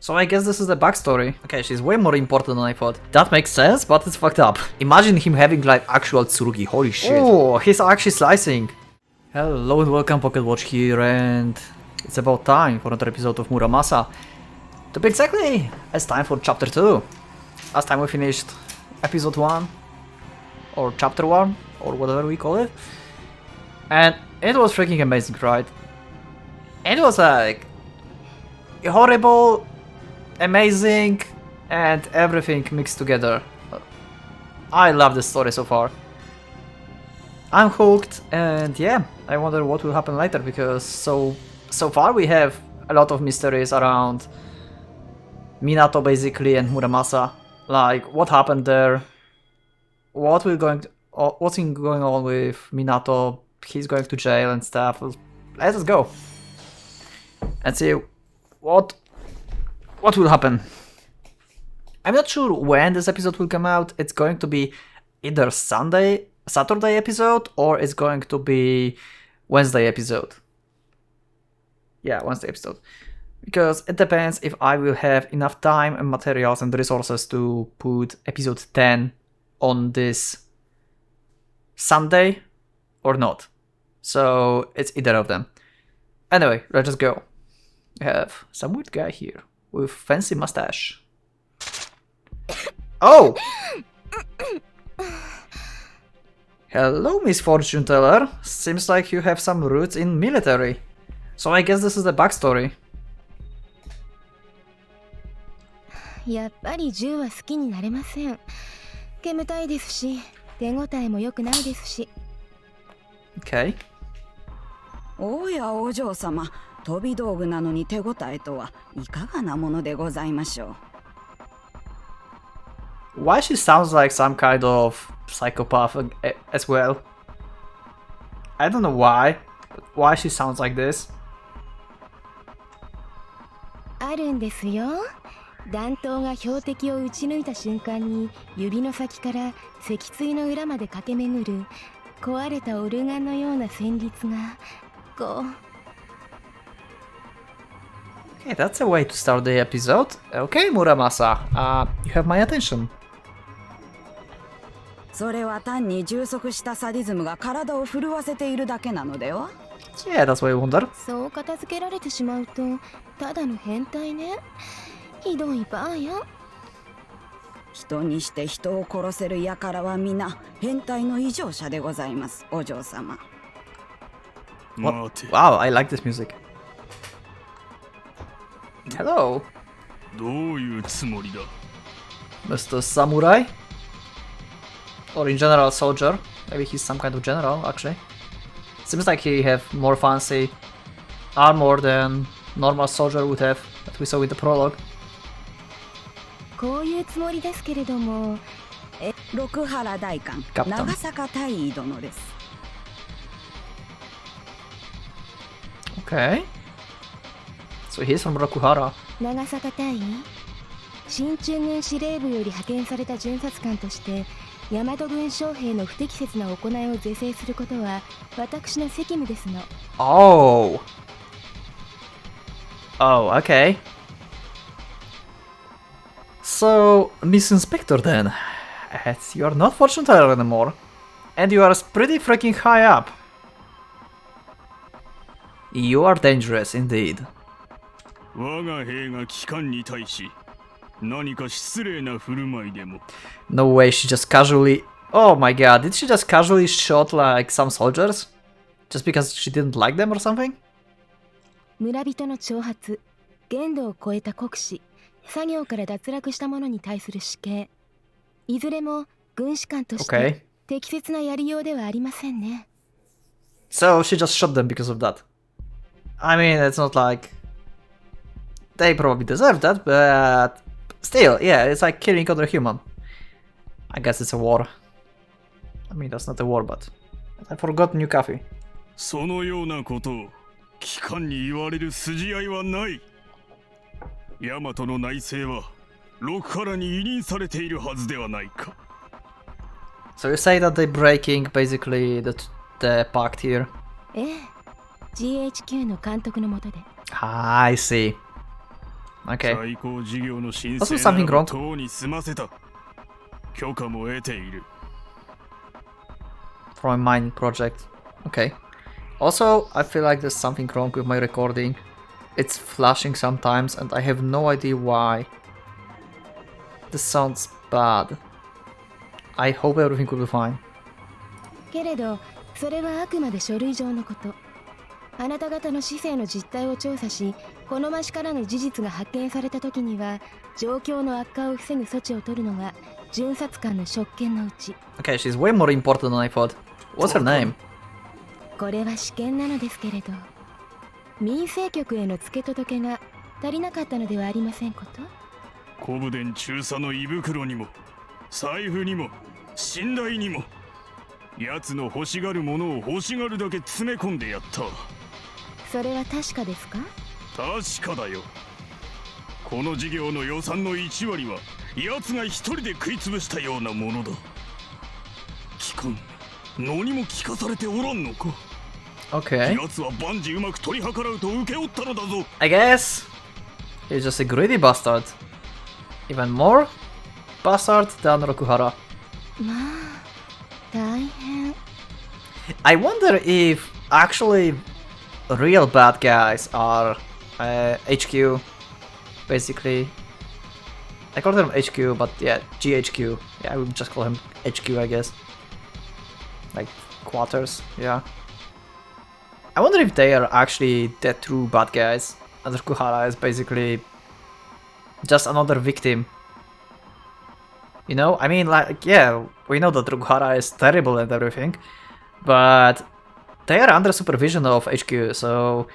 So I guess this is the backstory. Okay, she's way more important than I thought. That makes sense, but it's fucked up. Imagine him having like actual Tsurugi, holy shit. Oh, he's actually slicing. Hello and welcome, Pocket Watch here, and it's about time for another episode of Muramasa. To be exactly, it's time for chapter 2. Last time we finished episode 1, or chapter 1, or whatever we call it. And it was freaking amazing, right? It was like horrible, amazing, and everything mixed together. I love the story so far. I'm hooked, and yeah, I wonder what will happen later, because so far we have a lot of mysteries around Minato basically and Muramasa. Like what happened there, what's going on with Minato. He's going to jail and stuff. Let us go and see what will happen. I'm not sure when this episode will come out. It's going to be either Saturday episode, or it's going to be Wednesday episode. Yeah, Wednesday episode. Because it depends if I will have enough time and materials and resources to put episode 10 on this Sunday or not. So it's either of them. Anyway, let's just go. We have some weird guy here with fancy mustache. Oh! Hello, Miss Fortune Teller. Seems like you have some roots in military. So I guess this is the backstory. やっぱり銃は好きになれません。煙たいですし、手応えも良くないですし。Okay. おやお嬢様、飛び道具なのに手応えとはいかがなものでございましょう。Why she sounds like some kind of psychopath as well? I don't know why. Why she sounds like this? あるんですよ。弾頭が標的を撃ち抜いた瞬間に指の先から脊椎の裏まで駆け巡る壊れたオルガンのような旋律がこう。Okay, that's a way to start the episode. Okay, Muramasa, you have my attention. それは単に充足したサディズムが体を震わせているだけなのでは？ Yeah, that's what I wonder. そう片付けられてしまうとただの変態ね。ひどいバーよ。人にして人を殺せる輩は皆変態の異常者でございます、お嬢様。Wow, I like this music. Hello. どういうつもりだ? Mr. Samurai? Or in general soldier? Maybe he's some kind of general, actually. Seems like he have more fancy armor than normal soldier would have, that we saw in the prologue. こういうつもりですけれども、六原大官、長坂大尉殿です。Okay. So he's from Rokuhara. 長坂大尉、進駐軍司令部より派遣された巡察官として大和軍将兵の不適切な行いを是正することは私の責務ですの。Oh. Oh, okay. So, Miss Inspector then, as you are not fortune teller anymore, and you are pretty freaking high up. You are dangerous indeed. 我が兵が機関に対し何か失礼な振る舞いでも。 No way, she just casually... Oh my god, did she just casually shot like some soldiers? Just because she didn't like them or something? 村人の挑発、限度を超えた酷使、作業から脱落した者に対する死刑。いずれも軍士官として適切なやりようではありませんね。So she just shot them because of that. I mean, it's not like... They probably deserve that, but... Still, yeah, it's like killing other human. I guess it's a war. I mean, that's not a war, but... I forgot new coffee. そのようなことを機関に言われる筋合いはない。大和の内政は六原に委任されているはずではないか。So you say that they're breaking basically the pact here? ええ、GHQ の監督の下で。I see. Okay. 最高事業の申 Also 請 something なら wrong. 党に済ませた。許可も得ている。For my mining project. Okay. Also, I feel like there's something wrong with my recording. It's flashing sometimes and I have no idea why. This sounds bad. I hope everything will be fine. けれどそれはあくまで書類上のこと。あなた方の市政の実態を調査し、この町からの事実が発見された時には状況の悪化を防ぐ措置を取るのが巡察官の職権のうち。 Okay, she's way more important than I thought. What's her name? これは試験なのですけれど、民政局への付け届けが足りなかったのではありませんこと。コブデン中佐の胃袋にも財布にも信頼にも奴の欲しがるものを欲しがるだけ詰め込んでやった。それは確かですか？確かだよ。この事業の予算の1割は奴が一人で食い潰したようなものだ。聞かん、何も聞かされておらんのか。 Okay. 奴は万事うまく取り計らうと受け負ったのだぞ。 I guess he's just a greedy bastard. Even more bastard than Rokuhara. まあ大変。 I wonder if actually real bad guys are HQ, basically. I call them HQ, but yeah, GHQ. Yeah, I would just call him HQ, I guess. Like quarters, yeah. I wonder if they are actually the true bad guys, and Rokuhara is basically just another victim. You know, I mean, like, yeah, we know that Rokuhara is terrible and everything, but they are under supervision of HQ, so...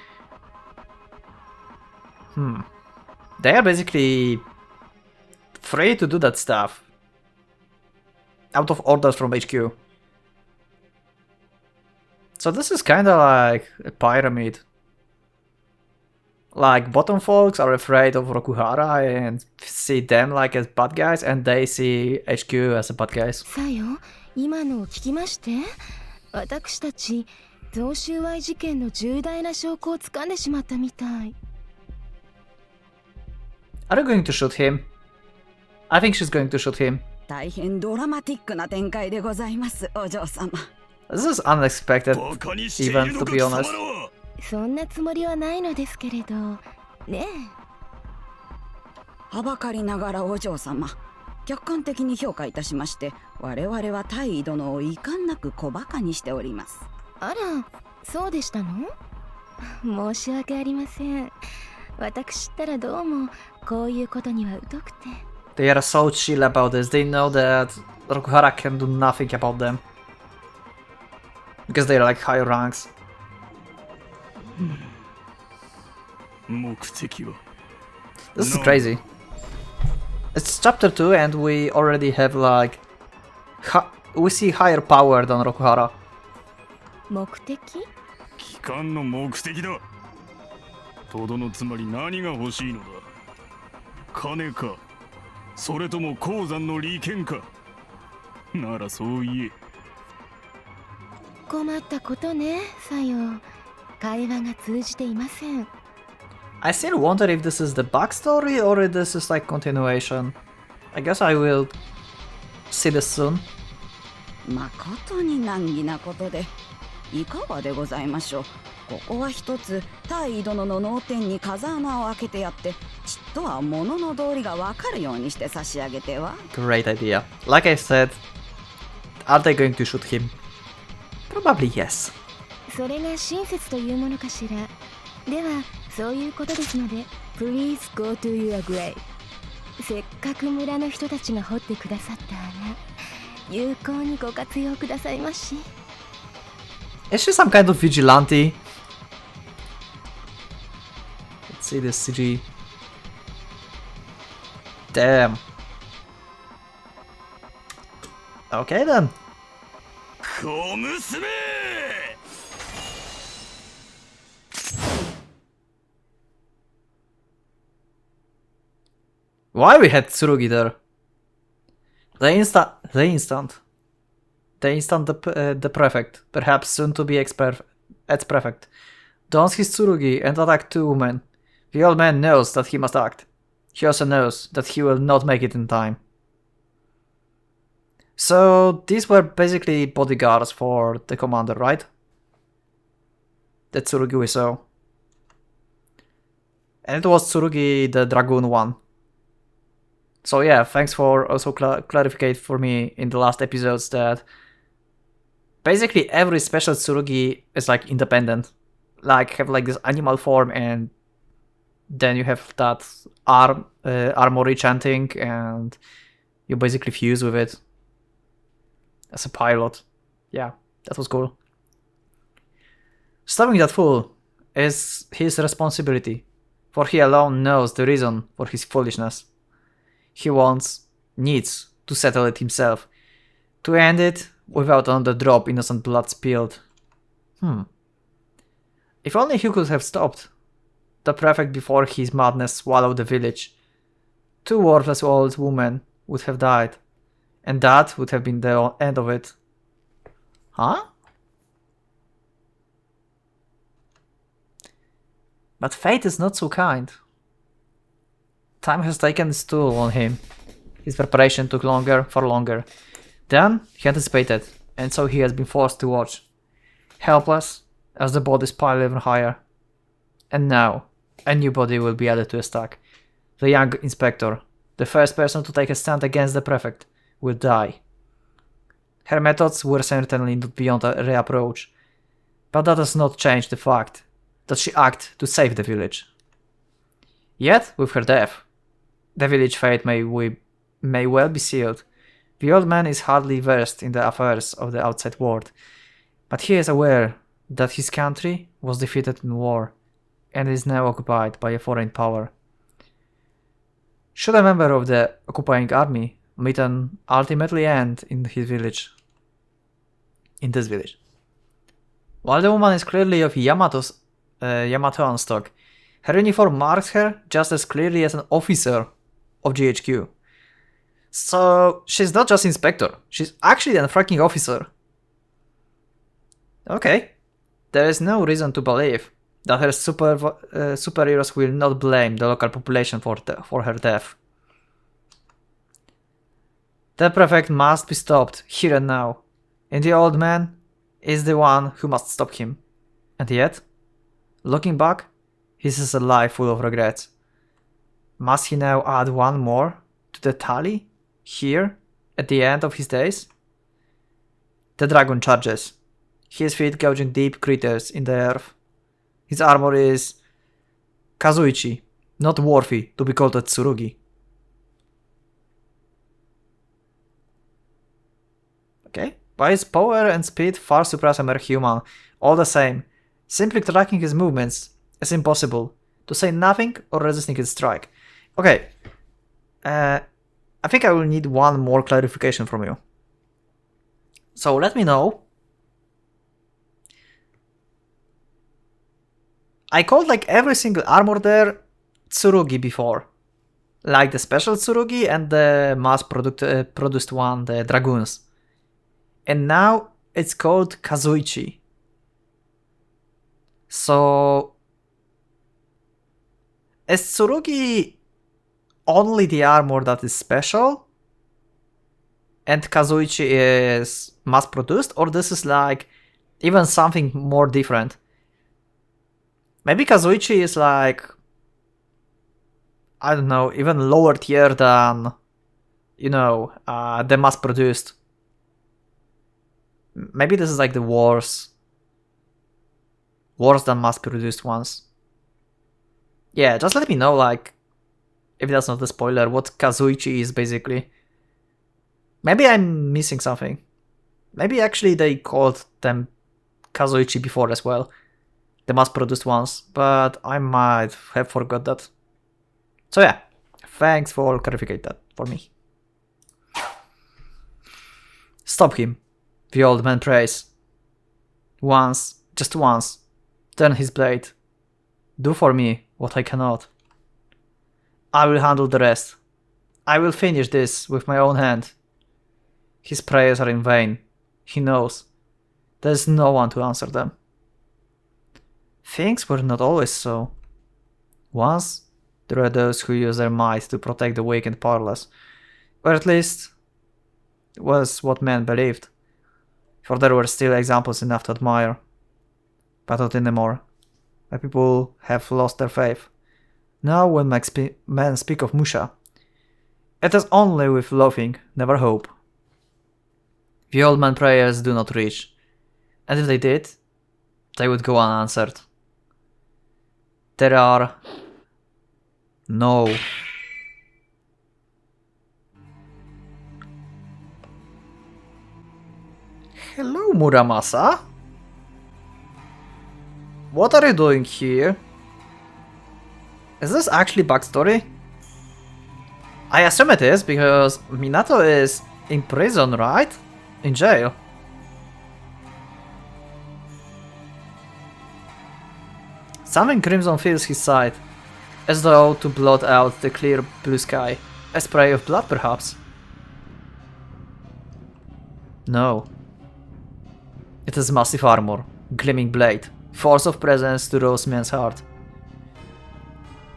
They are basically free to do that stuff. Out of orders from HQ. So this is kinda like a pyramid. Like, bottom folks are afraid of Rokuhara and see them like as bad guys, and they see HQ as a bad guys. さよ、今のを聞きまして。私たち贈収賄事件の重大な証拠を掴んでしまったみたい。Are you going to shoot him? I think she's going to shoot him. 大変ドラマティックな展開でございます、お嬢様。 This is unexpected バカにしている event, の to か be 貴 honest. 様らは。そんなつもりはないのですけれどねはばかりながらお嬢様、客観的に評価いたしまして、我々は大尉殿を遺憾なく小馬鹿にしております。あら、そうでしたの？申し訳ありません。私ったらどうもこういうことには疎くて。 They are so chill about this. They know that Rokuhara can do nothing about them. Because they're like higher ranks. 目的は This is crazy. It's chapter 2 and we already have like... we see higher power than Rokuhara. 目的？機関の目的だ。とどのつまり何が欲しいのだ。金か、それとも鉱山の利権か。ならそう言え。困ったことね、さよ。会話が通じていません。I still wonder if this is the backstory or if this is like continuation. I guess I will see this soon. まことに難儀なことで、いかがでございましょう。ここは一つ大尉殿の脳天に風穴を開けてやって、ちっとは物の道理がわかるようにして差し上げては。 Great idea. Like I said, are they going to shoot him? Probably yes. それが親切というものかしら。ではそういうことですので Please go to your grave。 せっかく村の人たちが掘ってくださった穴、有効にご活用くださいまし。 Is she some kind of vigilante? Let's see this CG. Damn. Okay then. 小娘。Why we had Tsurugi there? The prefect, perhaps soon to be ex-prefect, dons his Tsurugi and attacked two women. The old man knows that he must act. he also knows that he will not make it in time. So these were basically bodyguards for the commander, right? That Tsurugi we saw. And it was Tsurugi the Dragoon one. So yeah, thanks for also clarifying for me in the last episodes that basically every special Tsurugi is like independent. Like have like this animal form, and then you have that armory chanting, and you basically fuse with it as a pilot. Yeah, that was cool. Stopping that fool is his responsibility, for he alone knows the reason for his foolishness. He needs to settle it himself, to end it without another drop innocent blood spilled. If only he could have stopped the prefect before his madness swallowed the village. 2 worthless old women would have died, and that would have been the end of it. Huh? But fate is not so kind. Time has taken its toll on him. His preparation took longer. Than he anticipated, and so he has been forced to watch, helpless as the bodies pile even higher. And now, a new body will be added to his stack. The young inspector, the first person to take a stand against the prefect, will die. Her methods were certainly not beyond a reapproach, but that does not change the fact that she acted to save the village. Yet, with her death, the village fate may well be sealed. The old man is hardly versed in the affairs of the outside world, but he is aware that his country was defeated in war and is now occupied by a foreign power. Should a member of the occupying army meet an ultimately end in this village? While the woman is clearly of Yamatoan stock, her uniform marks her just as clearly as an officer of GHQ. So she's not just inspector, she's actually a fucking officer. Okay, there is no reason to believe that her superheroes will not blame the local population for her death. The prefect must be stopped here and now, and the old man is the one who must stop him. And yet, looking back, he sees a life full of regrets. Must he now add one more to the tally? Here, at the end of his days? The dragon charges, his feet gouging deep craters in the earth. His armor is kazuichi, not worthy to be called a Tsurugi. Okay, by his power and speed far surpass a mere human. All the same, simply tracking his movements is impossible, to say nothing or resisting his strike. Okay, I think I will need one more clarification from you. So let me know. I called like every single armor there Tsurugi before. Like the special Tsurugi and the mass-produced one, the Dragoons. And now it's called Kazuichi. So is Tsurugi only the armor that is special and Kazuichi is mass-produced, or this is like even something more different? Maybe Kazuichi is like, I don't know, even lower tier than, the mass-produced. Maybe this is like the worse than mass-produced ones. Yeah, just let me know, like, if that's not a spoiler, what Kazuichi is basically. Maybe I'm missing something. Maybe actually they called them Kazuichi before as well, the mass-produced ones, but I might have forgot that. So yeah, thanks for clarifying that for me. Stop him, the old man prays. Once, just once, turn his blade. Do for me what I cannot. I will handle the rest. I will finish this with my own hand. His prayers are in vain. He knows. There is no one to answer them. Things were not always so. Once, There are those who use their might to protect the weak and powerless. Or at least, was what men believed. For there were still examples enough to admire. But not anymore. The people have lost their faith. Now when men speak of Musha, it is only with loathing, never hope. The old man prayers do not reach. And if they did, they would go unanswered. There are... no. Hello, Muramasa. What are you doing here? Is this actually backstory? I assume it is, because Minato is in prison, right? In jail. Something crimson fills his sight, as though to blot out the clear blue sky. A spray of blood, perhaps? No. It is massive armor, gleaming blade, force of presence to roast man's heart.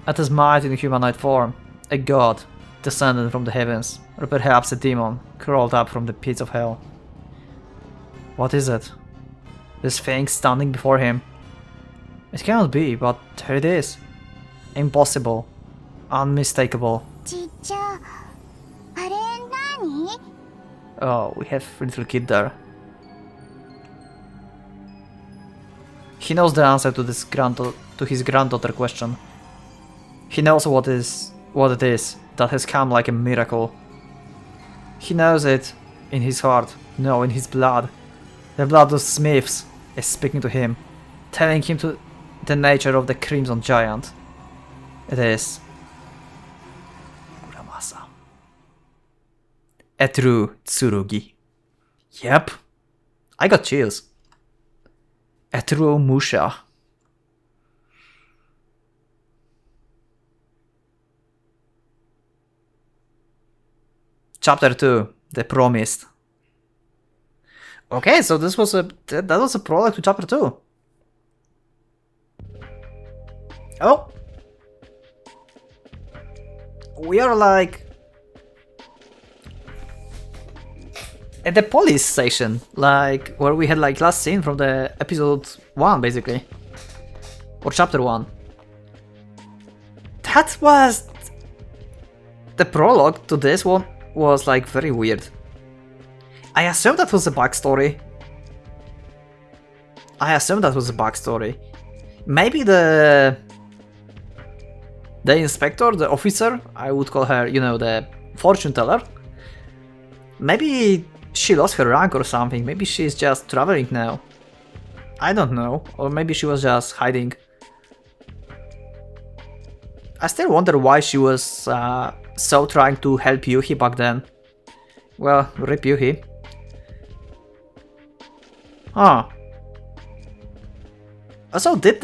It is might in humanoid form, a god, descended from the heavens, or perhaps a demon, crawled up from the pits of hell. What is it? This thing standing before him? It cannot be, but there it is. Impossible. Unmistakable. Oh, we have a little kid there. He knows the answer to his granddaughter question. He knows what it is that has come like a miracle. He knows it in his heart, no, in his blood. The blood of Smiths is speaking to him, telling him to the nature of the Crimson Giant. It is Muramasa. A true Tsurugi. Yep. I got chills. A true Musha. Chapter 2, The Promised. Okay, so that was a prologue to chapter 2. Oh! We are like at the police station, like where we had like last scene from the episode 1 basically. Or chapter 1. That was the prologue to this one was like very weird. I assume that was a backstory. Maybe the inspector, the officer, I would call her, you know, the fortune teller. Maybe she lost her rank or something. Maybe she's just traveling now. I don't know. Or maybe she was just hiding. I still wonder why she was so trying to help Yuhi back then. Well, rip Yuhi. Huh. Also, did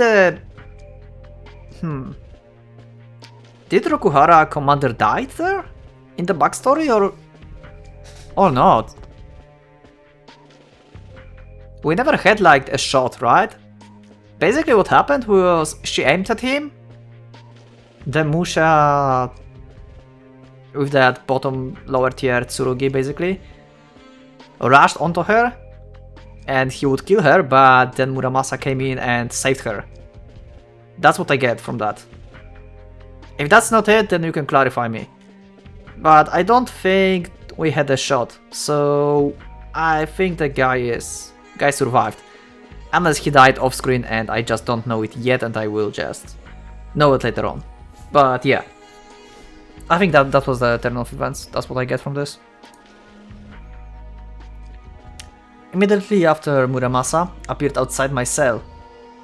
Rokuhara commander died there? In the backstory or not? We never had like a shot, right? Basically what happened was she aimed at him. The Musha with that bottom lower tier Tsurugi basically rushed onto her and he would kill her, but then Muramasa came in and saved her. That's what I get from that. If that's not it, then you can clarify me. But I don't think we had a shot, so I think the guy survived. Unless he died off screen and I just don't know it yet and I will just know it later on. But yeah, I think that was the turn of events. That's what I get from this. Immediately after Muramasa appeared outside my cell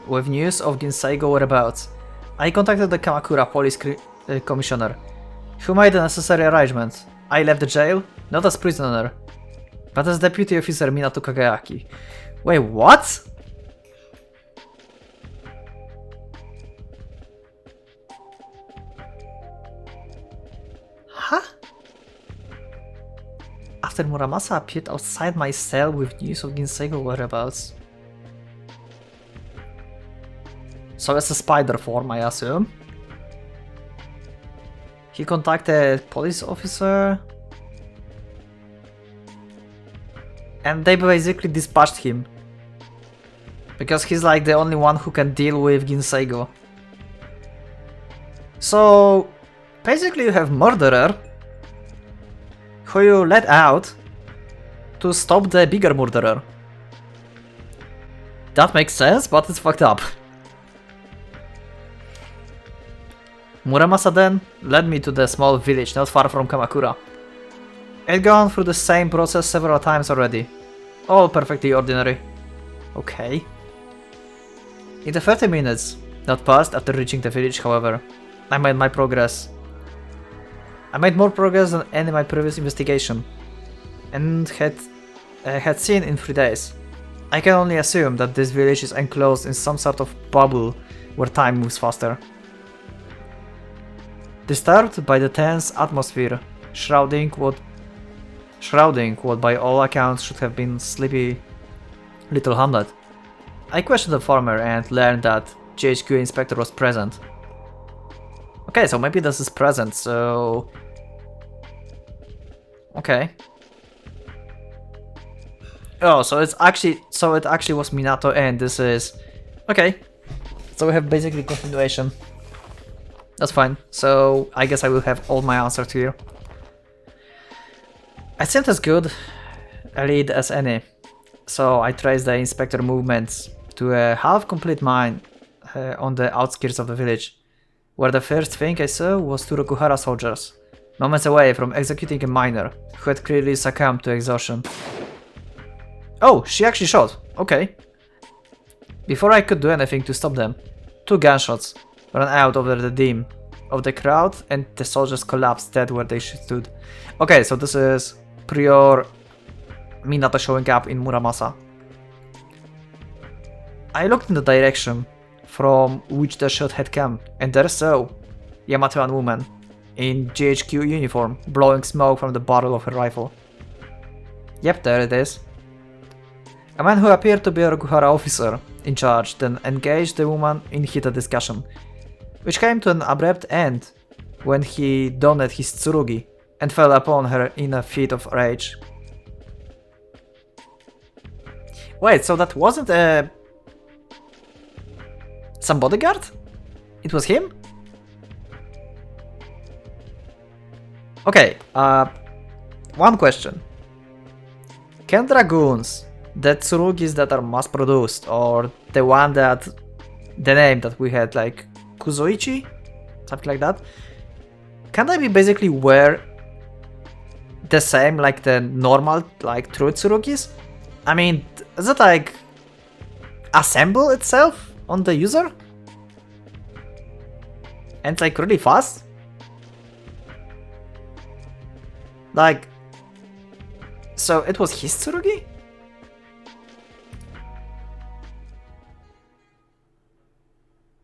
with news of Ginseigo whereabouts, I contacted the Kamakura police commissioner, who made the necessary arrangements. I left the jail, not as prisoner, but as deputy officer Minato Kagayaki. Wait, what? Huh? After Muramasa appeared outside my cell with news of Ginseigo whereabouts. So it's a spider form, I assume. He contacted police officer. And they basically dispatched him. Because he's like the only one who can deal with Ginseigo. So basically you have murderer who you let out to stop the bigger murderer. That makes sense, but it's fucked up. Muramasa then led me to the small village not far from Kamakura. I'd gone through the same process several times already. All perfectly ordinary. Okay. In the 30 minutes that passed after reaching the village, however, I made my progress. I made more progress than any my previous investigation, and had seen in 3 days. I can only assume that this village is enclosed in some sort of bubble where time moves faster. Disturbed by the tense atmosphere shrouding what by all accounts should have been sleepy little hamlet, I questioned the farmer and learned that GHQ inspector was present. Okay, so maybe this is present, so... Okay. Oh, so it actually was Minato and this is... Okay. So we have basically continuation. That's fine. So I guess I will have all my answers here. I seemed as good a lead as any. So I traced the inspector movements to a half-complete mine on the outskirts of the village, where the first thing I saw was two Rokuhara soldiers, moments away from executing a miner who had clearly succumbed to exhaustion. Oh, she actually shot. Okay. Before I could do anything to stop them, 2 gunshots ran out over the dim of the crowd and the soldiers collapsed dead where they stood. Okay, so this is prior Minato showing up in Muramasa. I looked in the direction from which the shot had come, and there saw Yamatoan woman in GHQ uniform blowing smoke from the barrel of her rifle. Yep, there it is. A man who appeared to be a Rokuhara officer in charge then engaged the woman in heated discussion, which came to an abrupt end when he donned his tsurugi and fell upon her in a fit of rage. Wait, so that wasn't some bodyguard? It was him? Okay, one question. Can dragoons, the tsurugis that are mass produced, or the name that we had, like Kuzoichi? Something like that? Can they be basically wear the same like the normal, like true tsurugis? I mean, is it like assemble itself on the user? And like really fast? Like, so it was his tsurugi?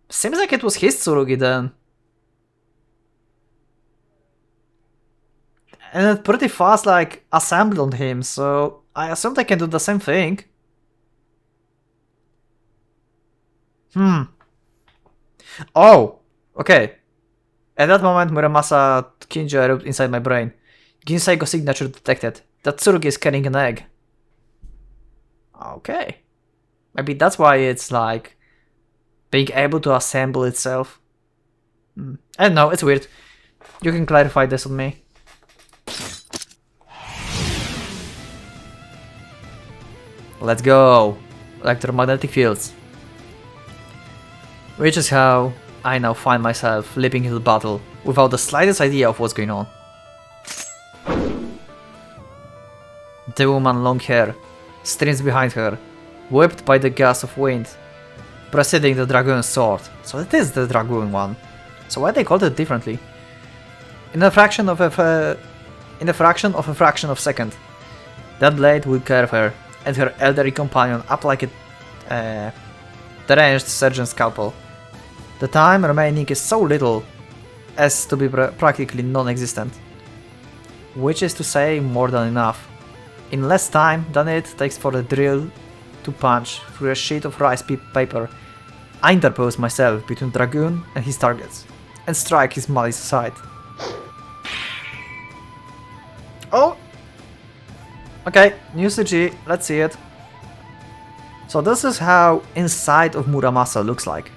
Seems like it was his tsurugi then. And it pretty fast like assembled on him, so I assume they can do the same thing. Oh, okay. At that moment, Muramasa Kinjo erupted inside my brain. Ginseigo signature detected. That Tsurugi is carrying an egg. Okay. Maybe that's why it's like being able to assemble itself. I don't know, it's weird. You can clarify this with me. Let's go! Electromagnetic fields. Which is how I now find myself leaping into battle without the slightest idea of what's going on. The woman, long hair, streams behind her, whipped by the gust of wind, preceding the dragoon's sword. So it is the dragoon one. So why they called it differently? In a fraction of a fraction of a second, that blade will curve her and her elderly companion up like a deranged surgeon's scalpel. The time remaining is so little as to be practically non-existent. Which is to say more than enough. In less time than it takes for the drill to punch through a sheet of rice paper, I interpose myself between Dragoon and his targets, and strike his malice aside. Oh! Okay, new CG, let's see it. So this is how inside of Muramasa looks like.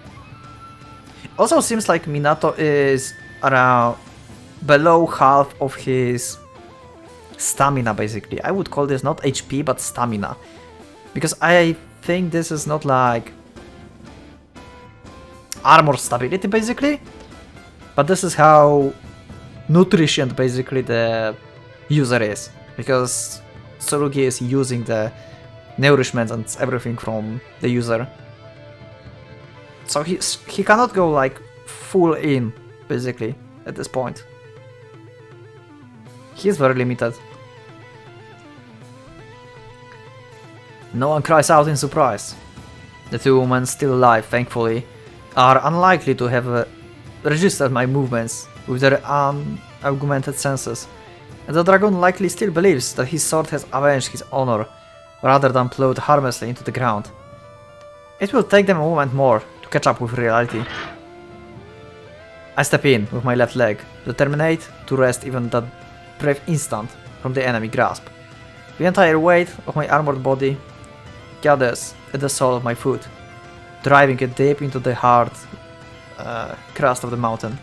Also seems like Minato is around below half of his stamina basically. I would call this not HP but stamina. Because I think this is not like armor stability basically. But this is how nutrient basically the user is. Because Tsurugi is using the nourishment and everything from the user. So he cannot go like full in basically at this point. He is very limited. No one cries out in surprise. The two women, still alive thankfully, are unlikely to have registered my movements with their unaugmented senses, and the dragon likely still believes that his sword has avenged his honor, rather than plowed harmlessly into the ground. It will take them a moment more to catch up with reality. I step in with my left leg, determined to wrest even that brief instant from the enemy grasp. The entire weight of my armored body gathers at the sole of my foot, driving it deep into the hard crust of the mountain.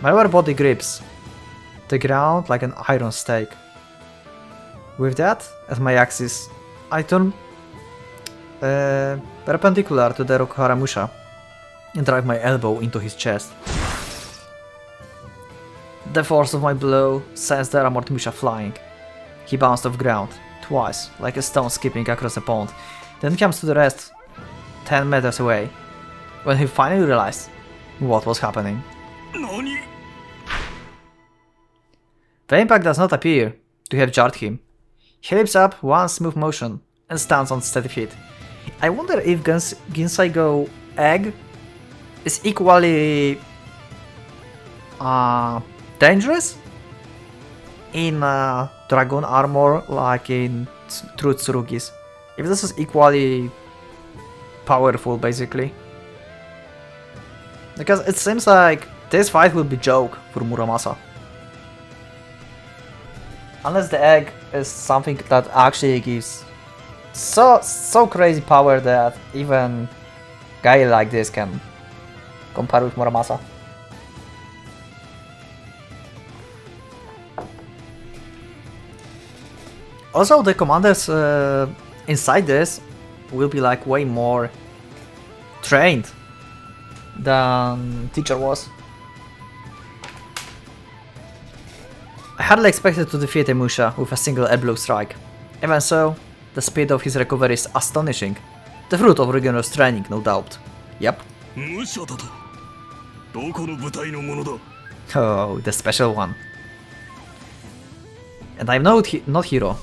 My lower body grips the ground like an iron stake. With that as my axis, I turn perpendicular to the Rokuhara Musha and drive my elbow into his chest. The force of my blow sends the armored Musha flying. He bounced off ground twice, like a stone skipping across a pond, then comes to the rest 10 meters away, when he finally realized what was happening. NANI? The impact does not appear to have jarred him. He leaps up one smooth motion and stands on steady feet. I wonder if Ginsaigo Egg is equally dangerous in dragon armor like in true Tsurugis. If this is equally powerful basically. Because it seems like this fight will be joke for Muramasa. Unless the egg is something that actually gives so crazy power that even guy like this can compare with Muramasa. Also, the commanders inside this will be like way more trained than Teacher was. I hardly expected to defeat a Musha with a single elbow strike. Even so, the speed of his recovery is astonishing. The fruit of rigorous training, no doubt. Yep. Oh, the special one. And I'm not hero.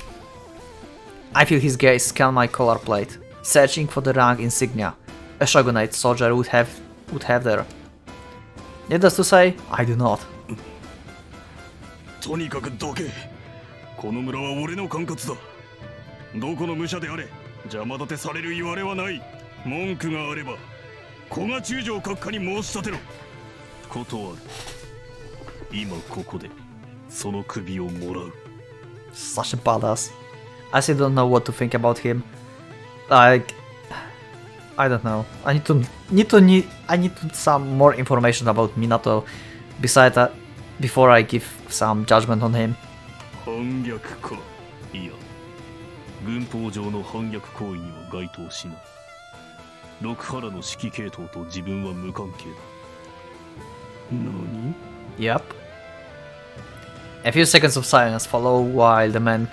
I feel his gaze scan my collar plate, searching for the rank insignia a shogunate soldier would have there. Needless to say, I do not. とにかくどけ。この村は俺の管轄だ。どこの武者であれ、邪魔立てされる言われはない。文句があれば、古賀中将閣下に申し立てろ。断る。今ここで、その首をもらう。Such a badass. I still don't know what to think about him. Like, I don't know. I need some more information about Minato besides that before I give some judgment on him. 反逆か。いや、軍法上の反逆行為には該当しない。六原の指揮系統と自分は無関係だ。何？ Yep. A few seconds of silence follow while the man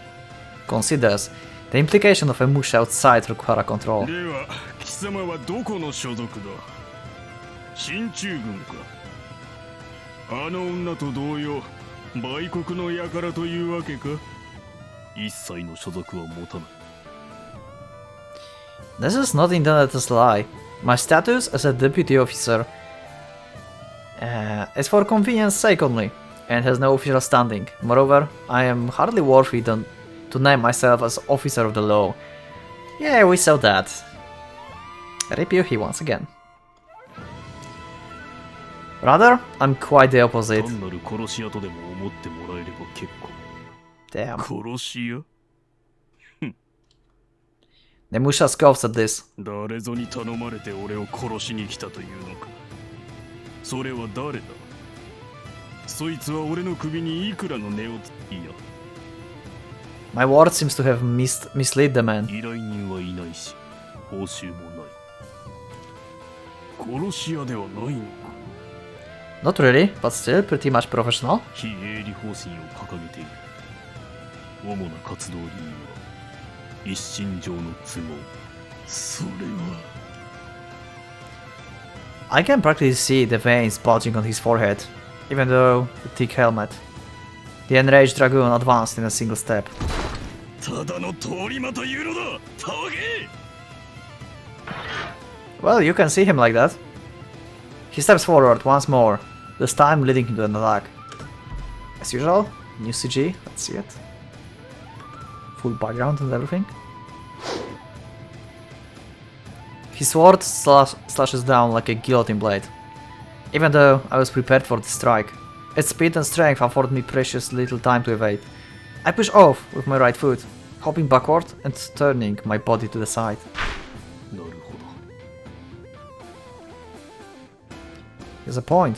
considers the implication of a mush outside Rokuhara control. では、貴様はどこの所属だ？進駐軍か。あの女と同様、売国の輩というわけか。一切の所属は持たない。This is not intended as a lie. My status as a deputy officer is for convenience sake only, and has no official standing. Moreover, I am hardly worthy to name myself as officer of the law. Yeah, we saw that. Rip Yuhi once again. Rather, I'm quite the opposite. Damn. 殺し屋 The Musha scoffs at this. 誰ぞに頼まれて俺を殺しに来たというのか。それは誰だ。そいつは俺の首にいくらの値をついや。 My word seems to have misled the man. 依頼人はいないし、報酬もない。殺し屋ではないのか。 Not really, but still pretty much professional. 非営利方針を掲げている。主な活動理由は一身上の都合。それは I can practically see the veins bulging on his forehead, even though the thick helmet. The enraged dragoon advanced in a single step. ただの通り魔というのだ。たわけ Well, you can see him like that. He steps forward once more, this time leading into an attack. As usual, new CG, let's see it. Full background and everything. His sword slashes down like a guillotine blade. Even though I was prepared for the strike, its speed and strength afford me precious little time to evade. I push off with my right foot, hopping backward and turning my body to the side. なるほど。 Here's a point.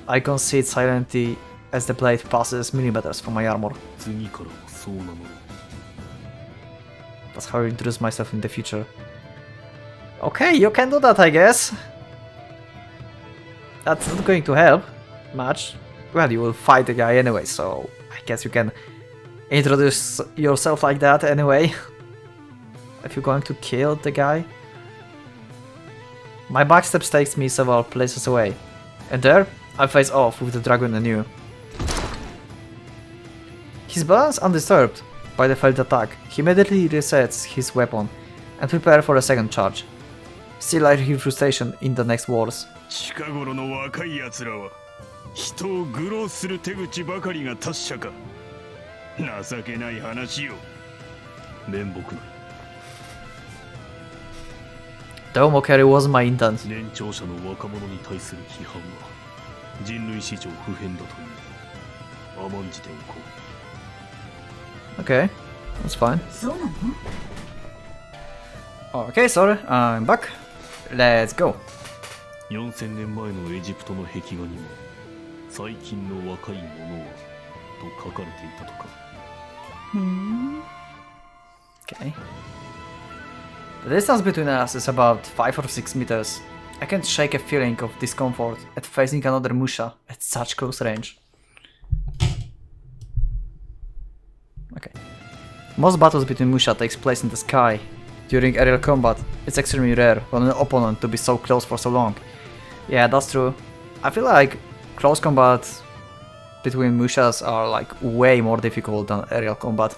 I concede silently as the blade passes millimeters from my armor. 次からはそうなの。 That's how I introduce myself in the future. Okay, you can do that, I guess. That's not going to help much. Well, you will fight the guy anyway, so I guess you can introduce yourself like that anyway. If you're going to kill the guy. My backstep takes me several places away. And there, I face off with the dragon anew. His balance undisturbed by the failed attack, he immediately resets his weapon and prepares for a second charge. Still I hear frustration in the next words. 近頃の若い奴らは人を愚弄する手口ばかりが達者か。情けない話よ。面目ない。 Though mockery wasn't my intent. 年長者の若者に対する批判は人類史上不変だという。甘んじておこう。 Okay, that's fine. そうなの？ Okay, sorry, I'm back. Let's go. 4000年前のエジプトの壁画にも最近の若い者はと書かれていたとか。 Okay. The distance between us is about 5 or 6 meters. I can't shake a feeling of discomfort at facing another Musha at such close range. Okay. Most battles between Musha takes place in the sky. During aerial combat, it's extremely rare for an opponent to be so close for so long. Yeah, that's true. I feel like close combat between Mushas are like way more difficult than aerial combat.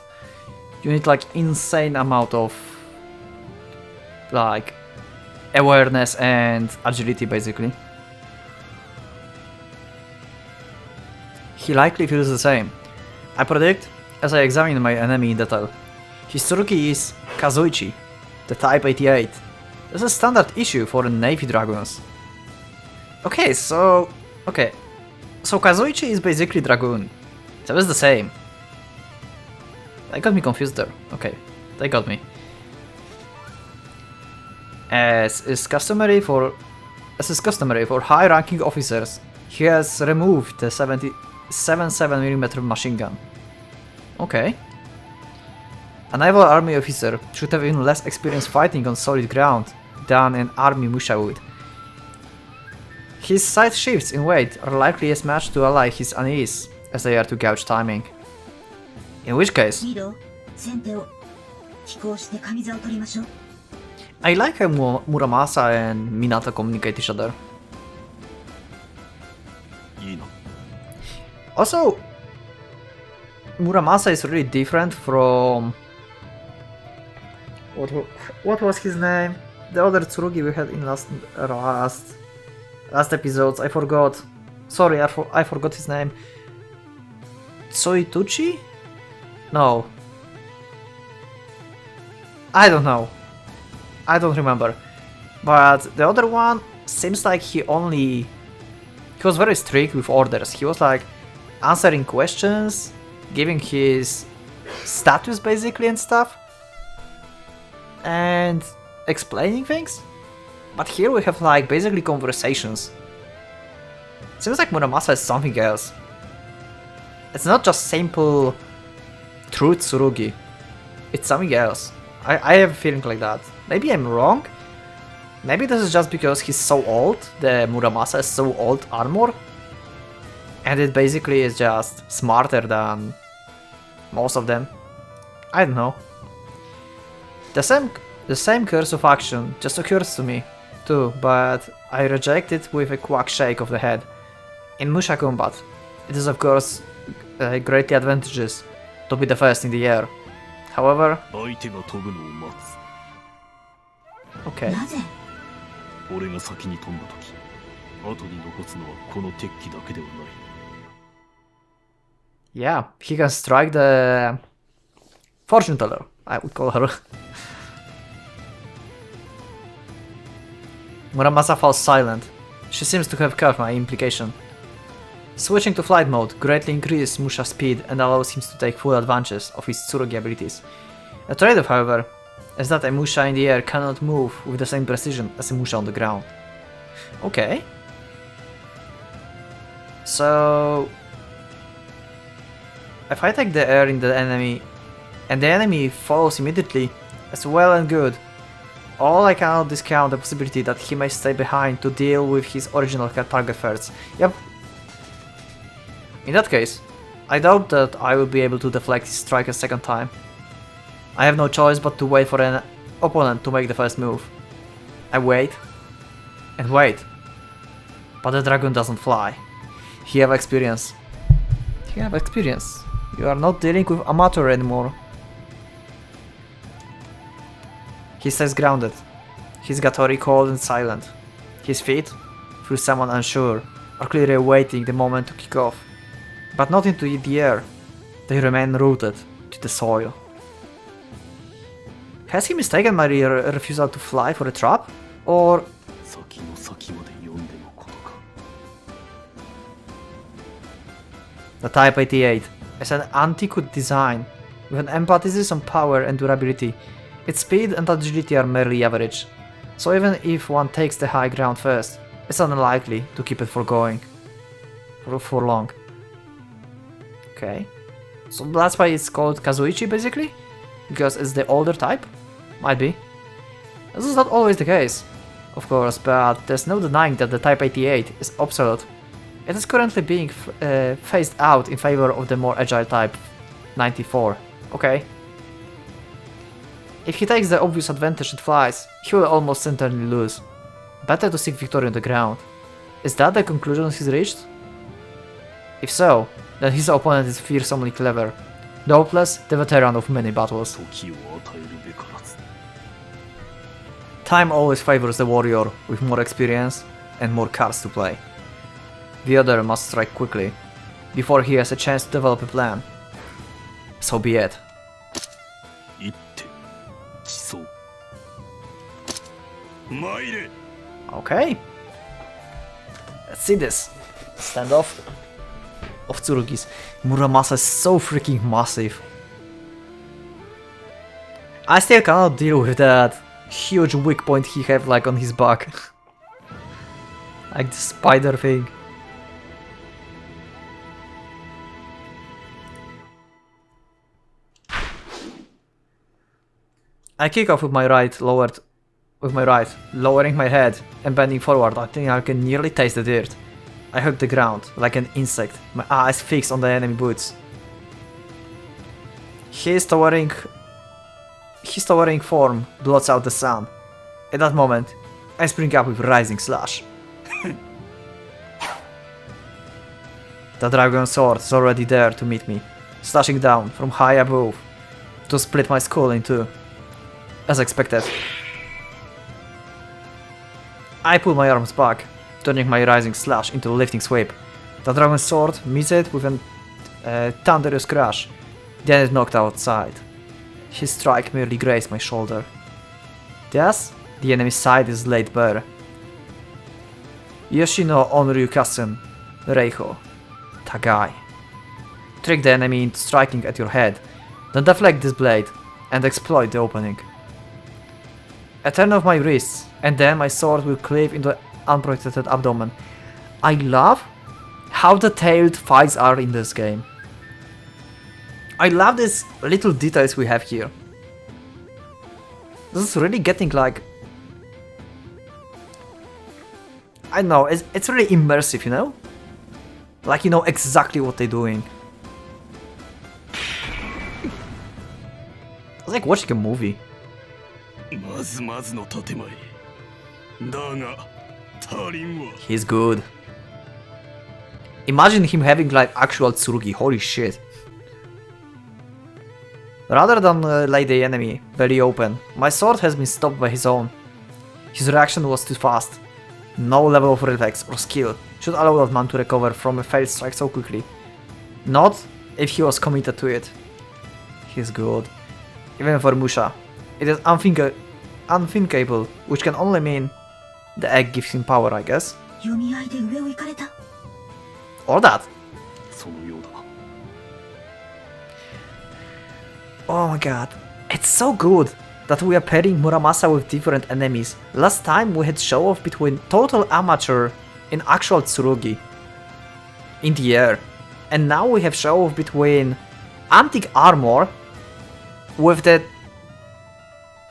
You need like insane amount of like awareness and agility basically. He likely feels the same. I predict as I examine my enemy in detail. His Tsurugi is Kazuichi, the Type 88. This is a standard issue for Navy Dragons. Okay, so Kazuichi is basically Dragoon. So it's the same. They got me confused there. Okay, they got me. As is customary for high-ranking officers, he has removed the 77mm machine gun. Okay. A naval army officer should have even less experience fighting on solid ground than an army Musha would. His side shifts in weight are likely as much to allay his unease as they are to gouge timing. In which case, I like how Muramasa and Minato communicate each other. いいな。 Also, Muramasa is really different from what was his name? The other Tsurugi we had in last episodes. I forgot. Sorry, I forgot his name. Soituchi? No. I don't know. I don't remember. But the other one seems like he was very strict with orders. He was like answering questions, giving his status basically and stuff. And explaining things. But here we have like basically conversations. Seems like Muramasa is something else. It's not just simple true Tsurugi. It's something else. I have a feeling like that. Maybe I'm wrong. Maybe this is just because he's so old. The Muramasa is so old armor. And it basically is just smarter than most of them. I don't know. The same curse of action just occurs to me too, but I reject it with a quick shake of the head. In Musha combat, it is of course greatly advantageous to be the first in the air. However, okay. 俺が先に飛んだ時、後に残すのはこの鉄器だけではない。Yeah, he can strike the fortune teller, I would call her. Muramasa falls silent. She seems to have caught my implication. Switching to flight mode greatly increases Musha's speed and allows him to take full advantage of his Tsurugi abilities. A trade-off, however, is that a Musha in the air cannot move with the same precision as a Musha on the ground. Okay. So... if I take the air in the enemy, and the enemy follows immediately, that's well and good. All I cannot discount the possibility that he may stay behind to deal with his original target first. Yep. In that case, I doubt that I will be able to deflect his strike a second time. I have no choice but to wait for an opponent to make the first move. I wait and wait, but the dragon doesn't fly. He have experience. He have experience. You are not dealing with amateur anymore. He stays grounded. His Gatori cold and silent. His feet, through someone unsure, are clearly awaiting the moment to kick off. But not into the air. They remain rooted to the soil. Has he mistaken my refusal to fly for a trap? Or... The Type 88 is an antiquated design, with an emphasis on power and durability. Its speed and agility are merely average, so even if one takes the high ground first, it's unlikely to keep it for long. Okay, so that's why it's called Kazuichi basically? Because it's the older type? Might be. This is not always the case, of course, but there's no denying that the Type 88 is obsolete. It is currently being phased out in favor of the more agile Type 94. Okay. If he takes the obvious advantage and flies, he will almost certainly lose. Better to seek victory on the ground. Is that the conclusion he's reached? If so, then his opponent is fearsomely clever. Doubtless the veteran of many battles. Time always favors the warrior with more experience and more cards to play. The other must strike quickly, before he has a chance to develop a plan. So be it. Okay. Let's see this. Standoff of Tsurugis. Muramasa is so freaking massive. I still cannot deal with that huge weak point he have like on his back. Like the spider thing. I kick off with my right, lowering my head and bending forward. I think I can nearly taste the dirt. I hug the ground like an insect, my eyes fixed on the enemy boots. His towering form blots out the sun. At that moment, I spring up with rising slash. The dragon sword is already there to meet me, slashing down from high above to split my skull in two. As expected. I pull my arms back, turning my rising slash into a lifting sweep. The dragon's sword meets it with a thunderous crash, then is knocked outside. His strike merely grazed my shoulder. Thus, the enemy's side is laid bare. Yoshino Onryu Kasen, Reiho, Tagai. Trick the enemy into striking at your head, Then deflect this blade and exploit the opening. A turn of my wrists, and then my sword will cleave into the unprotected abdomen. I love how detailed fights are in this game. I love these little details we have here. This is really getting like... I don't know, it's really immersive, you know? Like you know exactly what they're doing. It's like watching a movie. He's good. Imagine him having like actual Tsurugi, holy shit. Rather than lay the enemy very open, my sword has been stopped by his own. His reaction was too fast. No level of reflex or skill should allow that man to recover from a failed strike so quickly. Not if he was committed to it. He's good. Even for Musha, it is unthinkable, which can only mean the egg gives him power, I guess. Or that. Oh my god, it's so good that we are pairing Muramasa with different enemies. Last time we had show off between total amateur and actual Tsurugi in the air, and now we have show off between antique armor with the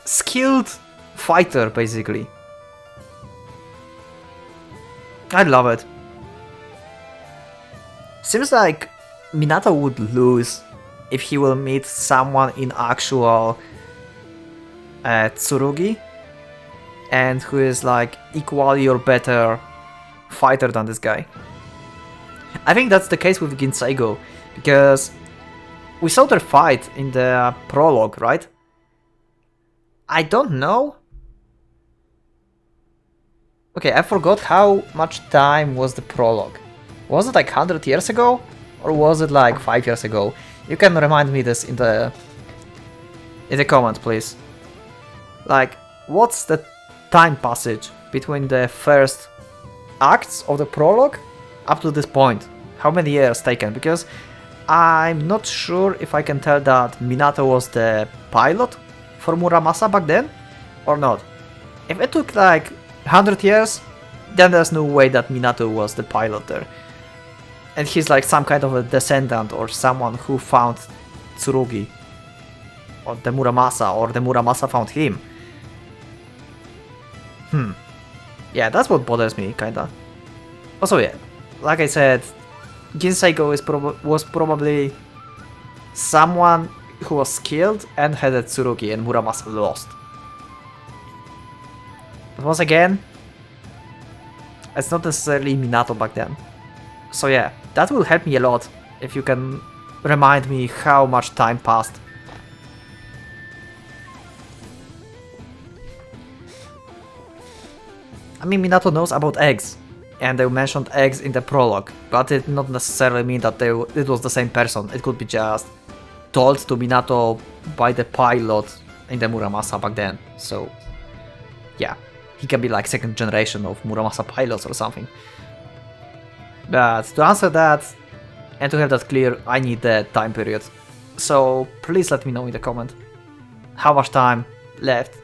skilled fighter, basically. I love it. Seems like Minato would lose if he will meet someone in actual Tsurugi and who is like equally or better fighter than this guy. I think that's the case with Ginseigo, because we saw their fight in the prologue, right? I don't know. Okay, I forgot how much time was the prologue. Was it like 100 years ago? Or was it like 5 years ago? You can remind me this in the comment, please. Like, what's the time passage between the first acts of the prologue up to this point? How many years taken? Because I'm not sure if I can tell that Minato was the pilot for Muramasa back then or not. If it took like 100 years, then there's no way that Minato was the pilot there. And he's like some kind of a descendant or someone who found Tsurugi. Or the Muramasa found him. Yeah, that's what bothers me, kinda. Also, yeah, like I said, Ginseigo was probably someone who was skilled and had a Tsurugi, and Muramasa lost. But once again, it's not necessarily Minato back then. So yeah, that will help me a lot if you can remind me how much time passed. I mean, Minato knows about eggs, and they mentioned eggs in the prologue, but it did not necessarily mean that it was the same person. It could be just told to Minato by the pilot in the Muramasa back then. So yeah, he can be like second generation of Muramasa pilots or something. But to answer that and to have that clear, I need the time period. So please let me know in the comment how much time left.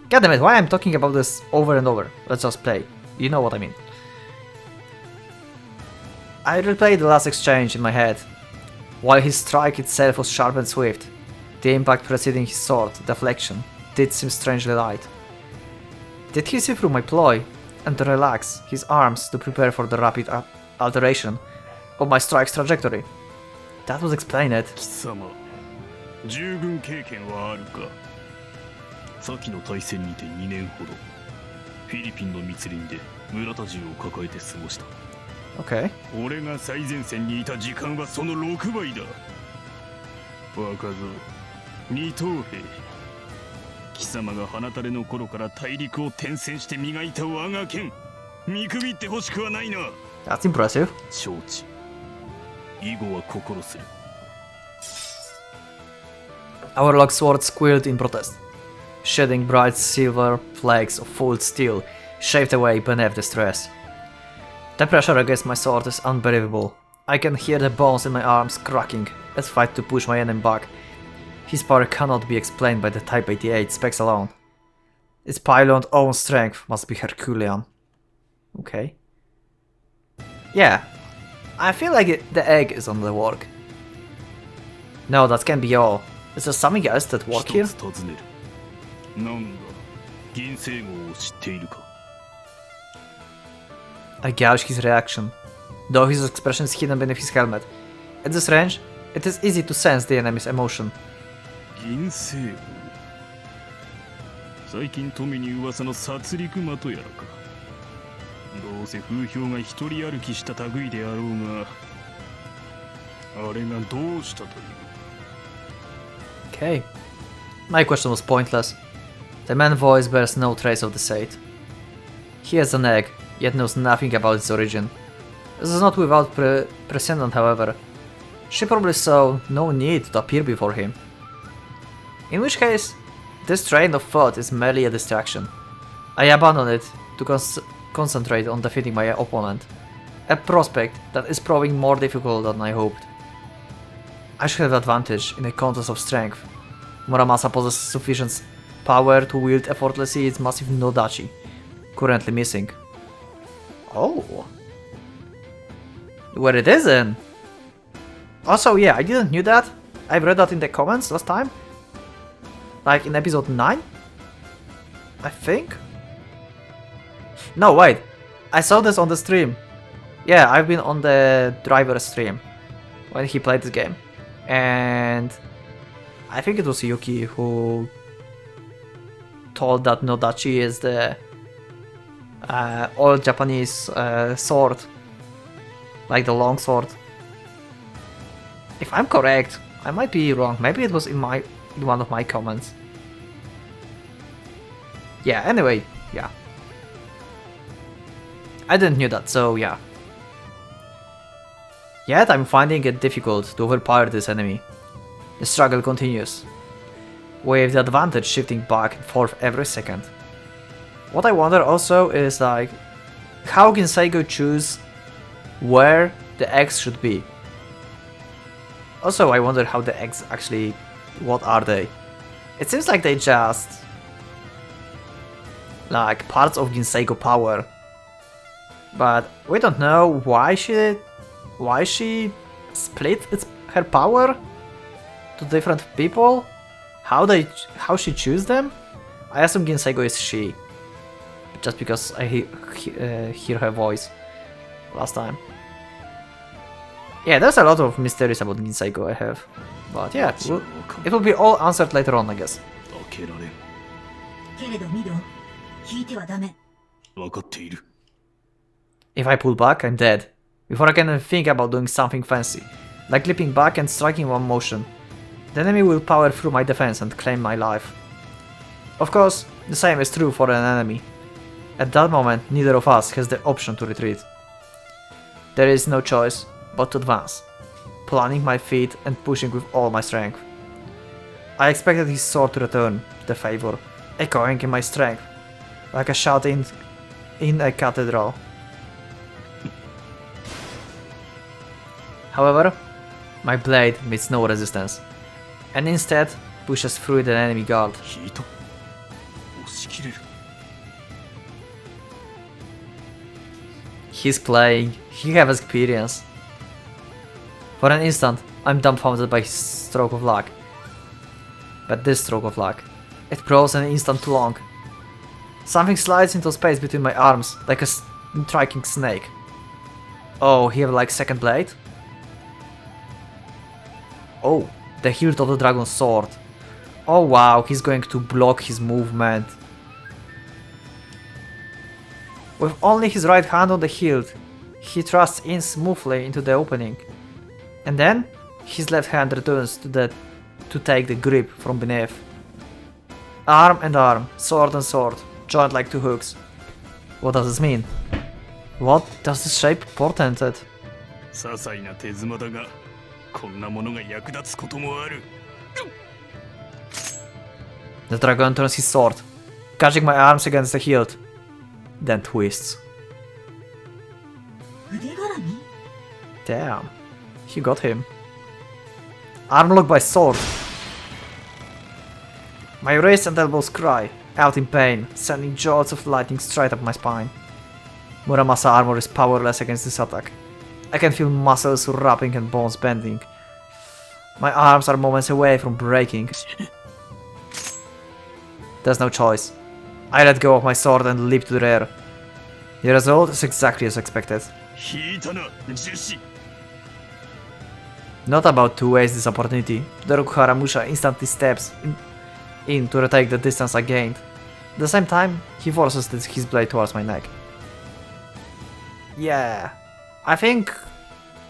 God damn it, why I'm talking about this over and over? Let's just play. You know what I mean. I replayed the last exchange in my head. While his strike itself was sharp and swift, the impact preceding his sword, deflection, did seem strangely light. Did he see through my ploy and relax his arms to prepare for the rapid alteration of my strike's trajectory? That would explain it. 十分経験はあるか。先の大戦にて2年ほどフィリピンの密林で村田銃を抱えて過ごした。Okay. 俺が最前線にいた時間はその6倍だ。若造、二等兵。貴様が放たれの頃から大陸を転戦して磨いた我が剣、見くびってほしくはないな。That's impressive. 承知。以後は心する。Our lock sword squealed in protest, shedding bright silver flakes of full steel, shaved away beneath the stress. The pressure against my sword is unbelievable. I can hear the bones in my arms cracking as I fight to push my enemy back, His power cannot be explained by the Type 88 specs alone. Its pylon's own strength must be Herculean. Okay. Yeah. I feel like the egg is on the work. No, that can't be all. Is there something else that work here? 一つ尋ねる。なんだ、銀星号を知っているか。 I gauge his reaction, though his expression is hidden beneath his helmet. At this range, it is easy to sense the enemy's emotion. 銀星号。最近富に噂の殺戮魔とやらか。どうせ風評が一人歩きした類であろうが、あれがどうしたという。 Okay. My question was pointless. The man's voice bears no trace of the Sate. He has an egg, yet knows nothing about its origin. This is not without precedent, however. She probably saw no need to appear before him. In which case, this train of thought is merely a distraction. I abandon it to concentrate on defeating my opponent, a prospect that is proving more difficult than I hoped. I should have advantage in a contest of strength. Muramasa possesses sufficient power to wield effortlessly its massive Nodachi, currently missing. Oh. Where it is then? Also, yeah, I didn't knew that. I've read that in the comments last time. Like in episode 9? I think? No, wait. I saw this on the stream. Yeah, I've been on the driver stream when he played this game. And I think it was Yuki who told that Nodachi is the old Japanese sword. Like the long sword. If I'm correct, I might be wrong. Maybe it was in one of my comments. Yeah, anyway, yeah. I didn't knew that, so yeah. Yet I'm finding it difficult to overpower this enemy. The struggle continues, with the advantage shifting back and forth every second. What I wonder also is like, how can Seigo choose where the eggs should be? Also, I wonder how the eggs actually, what are they? It seems like they just like parts of Ginseigo power, but we don't know why she split her power to different people. How she choose them? I assume Ginseigo is she, just because I hear her voice last time. Yeah, there's a lot of mysteries about Ginseigo I have, but yeah, it will be all answered later on, I guess. 開けられん。けれどミド、引いてはダメ。分かっている。 If I pull back, I'm dead. Before I can even think about doing something fancy, like leaping back and striking one motion, the enemy will power through my defense and claim my life. Of course, the same is true for an enemy. At that moment, neither of us has the option to retreat. There is no choice but to advance, planting my feet and pushing with all my strength. I expected his sword to return the favor, echoing in my strength, like a shout in a cathedral. However, my blade meets no resistance, and instead pushes through the enemy guard. 引いた。押し切れる。 He's playing, he has experience. For an instant, I'm dumbfounded by his stroke of luck. But this stroke of luck, it grows an instant too long. Something slides into space between my arms, like a striking snake. Oh, he have like second blade? Oh, the hilt of the dragon's sword. Oh wow, he's going to block his movement. With only his right hand on the hilt, he thrusts in smoothly into the opening. And then, his left hand returns to take the grip from beneath. Arm and arm, sword and sword, joined like two hooks. What does this mean? What does this shape portend? 些細な手妻だが、こんなものが役立つこともある。 The dragon turns his sword, catching my arms against the hilt, then twists. 腕絡み？ Damn, he got him. Arm locked by sword. My wrists and elbows cry, out in pain, sending jolts of lightning straight up my spine. Muramasa armor is powerless against this attack. I can feel muscles wrapping and bones bending. My arms are moments away from breaking. There's no choice. I let go of my sword and leap to the rear. The result is exactly as expected. 引いたな、樹脂。 Not about to waste this opportunity, the Rokuhara Musha instantly steps in to retake the distance I gained. At the same time, he forces his blade towards my neck. Yeah, I think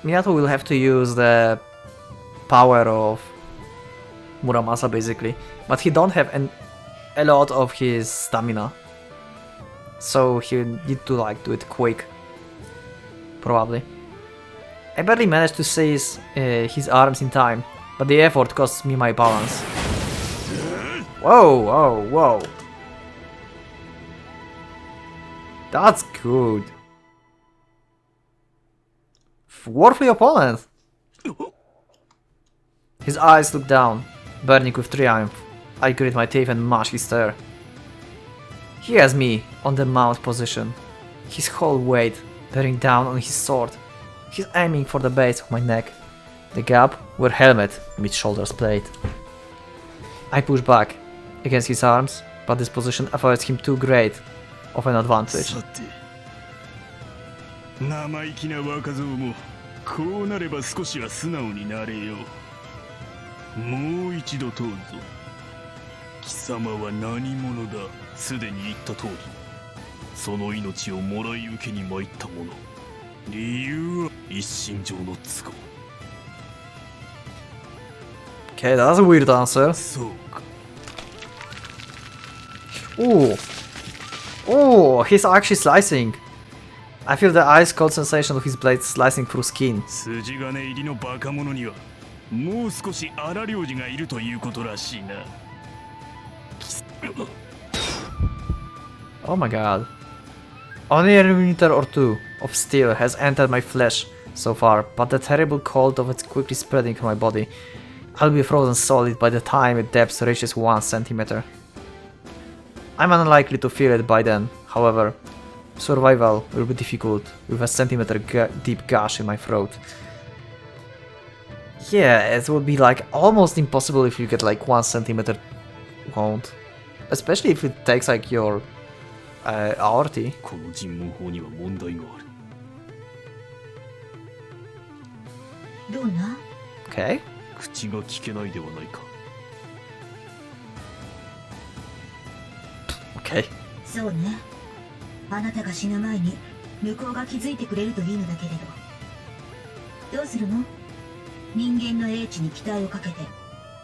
Minato will have to use the power of Muramasa basically, but he don't have a lot of his stamina, so he need to like do it quick, probably. I barely managed to seize his arms in time, but the effort cost me my balance. Whoa, whoa, whoa. That's good. Worthy opponent. His eyes look down, burning with triumph. I grit my teeth and mash his stare. He has me on the mount position, his whole weight bearing down on his sword. He's aiming for the base of my neck, the gap where helmet meets shoulders blade. I push back against his arms, but this position affords him too great of an advantage. さて、生意気な若造もこうなれば少しは素直になれよう。もう一度問うぞ。貴様は何者だ。すでに言った通り、その命をもらい受けに参った者。理由は一身上の都合。 Okay, that's a weird answer. そうか。 Ooh. Oh, he's actually slicing. I feel the ice cold sensation of his blade slicing through skin. 筋金入りのバカ者にはもう少し荒領事がいるということらしいな。 Oh my god. Only a millimeter or two of steel has entered my flesh so far, but the terrible cold of it quickly spreading through my body. I'll be frozen solid by the time its depth reaches 1 centimeter. I'm unlikely to feel it by then, however. Survival will be difficult with a centimeter deep gash in my throat. Yeah, it would be like almost impossible if you get like 1 centimeter wound. Especially if it takes like your aorta. この尋問法には問題がある。どうな？ Okay. 口が聞けないではないか。 Okay. そうね。あなたが死ぬ前に向こうが気づいてくれるといいのだけれど。どうするの？人間の英知に期待をかけて、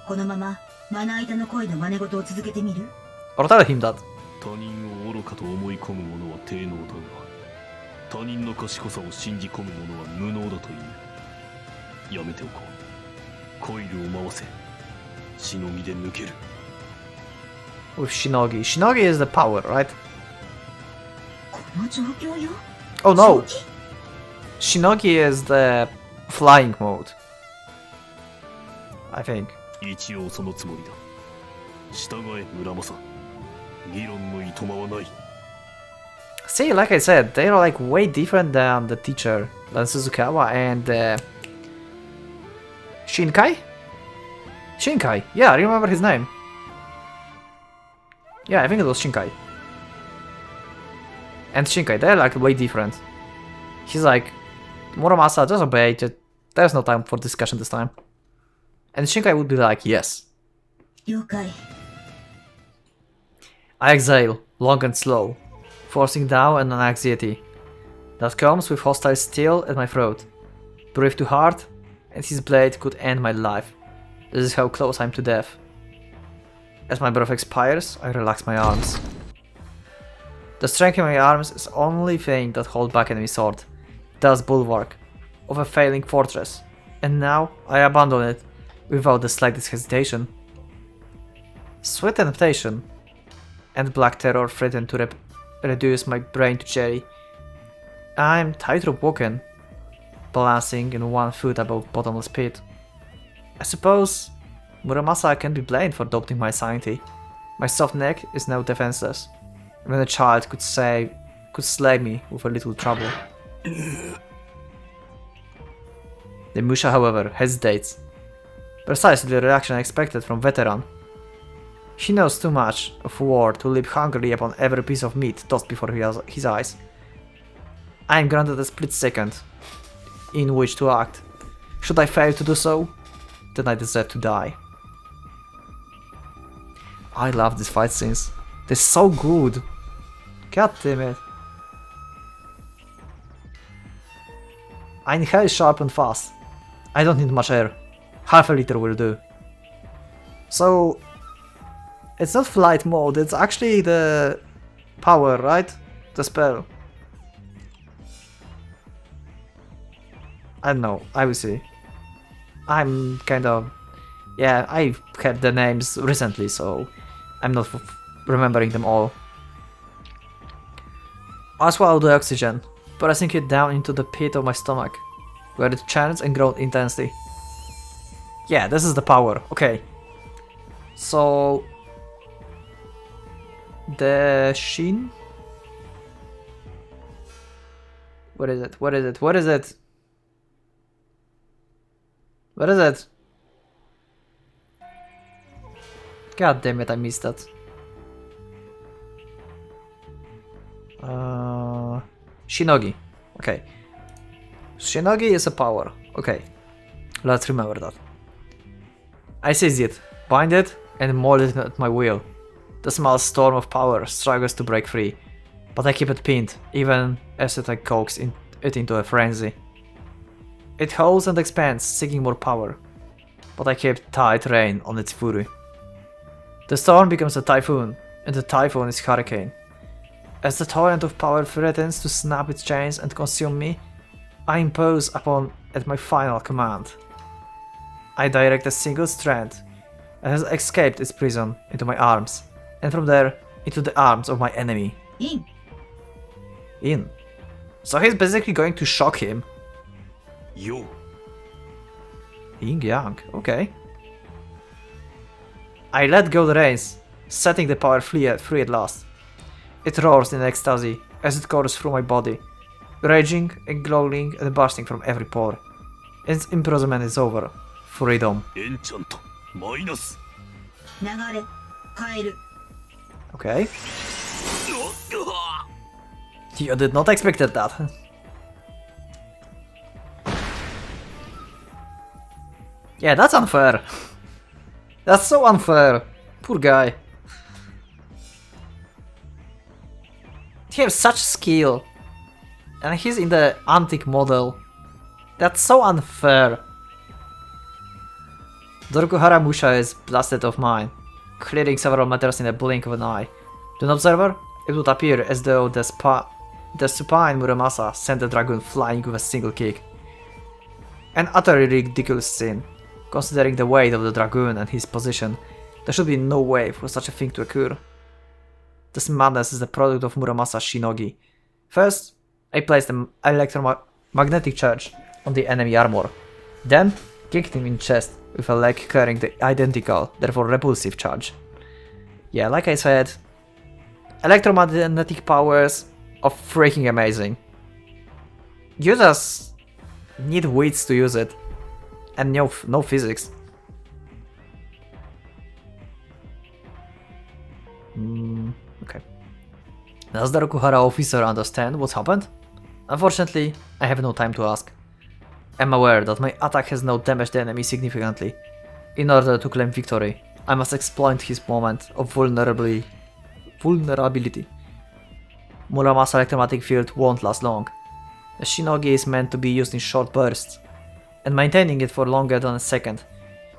このまままな板の声の真似事を続けてみる？ Or tell him that. 他人を愚かと思い込む者は低能だが、他人の賢さを信じ込む者は無能だという。やめておこう。コイルを回せ。しのぎで抜ける。 With Shinogi. Shinogi is the power, right? この状況よ。 Oh no! 正気？ Shinogi is the flying mode. I think. 一応そのつもりだ。従え、村正。議論のいとまはない。 See, like I said, they are like way different than the teacher, than Suzukawa and Shinkai? Shinkai, yeah, I remember his name. Yeah, I think it was Shinkai. And Shinkai, they're like way different. He's like, Muramasa, just obey, there's no time for discussion this time. And Shinkai would be like, yes. 了解。 I exhale, long and slow, forcing down an anxiety that comes with hostile steel at my throat. Breathe too hard, and his blade could end my life. This is how close I am to death. As my breath expires, I relax my arms. The strength in my arms is the only thing that holds back enemy sword, thus bulwark of a failing fortress, and now I abandon it without the slightest hesitation. Sweet temptation and black terror threaten to reduce my brain to jelly. I'm tightrope walking, balancing in 1 foot above bottomless pit. I suppose Muramasa can be blamed for doubting my sanity. My soft neck is now defenseless. Even a child could slay me with a little trouble. The Musha, however, hesitates. Precisely the reaction I expected from veteran. He knows too much of war to leap hungrily upon every piece of meat tossed before his eyes. I am granted a split second in which to act. Should I fail to do so, then I deserve to die. I love these fight scenes. They're so good. God damn it. I inhale sharp and fast. I don't need much air. Half a liter will do. So, it's not flight mode, it's actually the power, right? The spell. I don't know, I will see. I'm kind of... yeah, I had the names recently, so I'm not remembering them all. I swallow the oxygen, pressing it down into the pit of my stomach, where it churns and grows intensely. Yeah, this is the power, okay. So... the Shin? What is it? What is it? What is it? What is it? God damn it, I missed that. Shinogi. Okay. Shinogi is a power. Okay. Let's remember that. I seize it, bind it, and mold it at my will. The small storm of power struggles to break free, but I keep it pinned, even as I coax it into a frenzy. It howls and expands, seeking more power, but I keep tight rein on its fury. The storm becomes a typhoon, and the typhoon is hurricane. As the torrent of power threatens to snap its chains and consume me, I impose upon it my final command. I direct a single strand that has escaped its prison into my arms, and from there into the arms of my enemy. In. So he's basically going to shock him. Yo. Yin Yang, okay. I let go the reins, setting the power free at last. It roars in ecstasy as it courses through my body, raging and glowing and bursting from every pore. Its imprisonment is over. Freedom. Enchant. Minus. 流れ変える Okay. You did not expect that. Yeah, that's unfair. That's so unfair. Poor guy. He has such skill. And he's in the antique model. That's so unfair. The Rokuhara Musha is blasted off mine, clearing several meters in a blink of an eye. To an observer, it would appear as though the supine Muramasa sent the dragoon flying with a single kick. An utterly ridiculous scene. Considering the weight of the dragoon and his position, there should be no way for such a thing to occur. This madness is the product of Muramasa's Shinogi. First, I placed an electromagnetic charge on the enemy armor, then kicked him in chest with a leg carrying the identical, therefore repulsive charge. Yeah, like I said, electromagnetic powers are freaking amazing. You just need wits to use it, and no physics. Okay. Does the Rokuhara officer understand what's happened? Unfortunately, I have no time to ask. I'm aware that my attack has now damaged the enemy significantly. In order to claim victory, I must exploit his moment of vulnerability. Muramasa's electromagnetic field won't last long. The Shinogi is meant to be used in short bursts, and maintaining it for longer than a second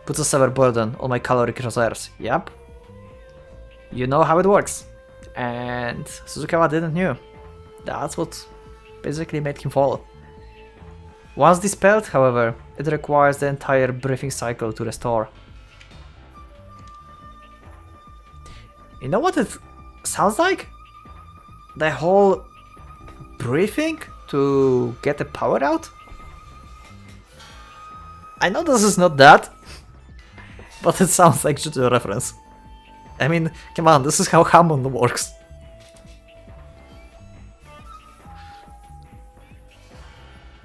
puts a severe burden on my caloric reserves. Yep. You know how it works. And Suzukawa didn't know. That's what basically made him fall. Once dispelled, however, it requires the entire breathing cycle to restore. You know what it sounds like? The whole breathing to get the power out? I know this is not that, but it sounds like just a reference. I mean, come on, this is how Hammond works.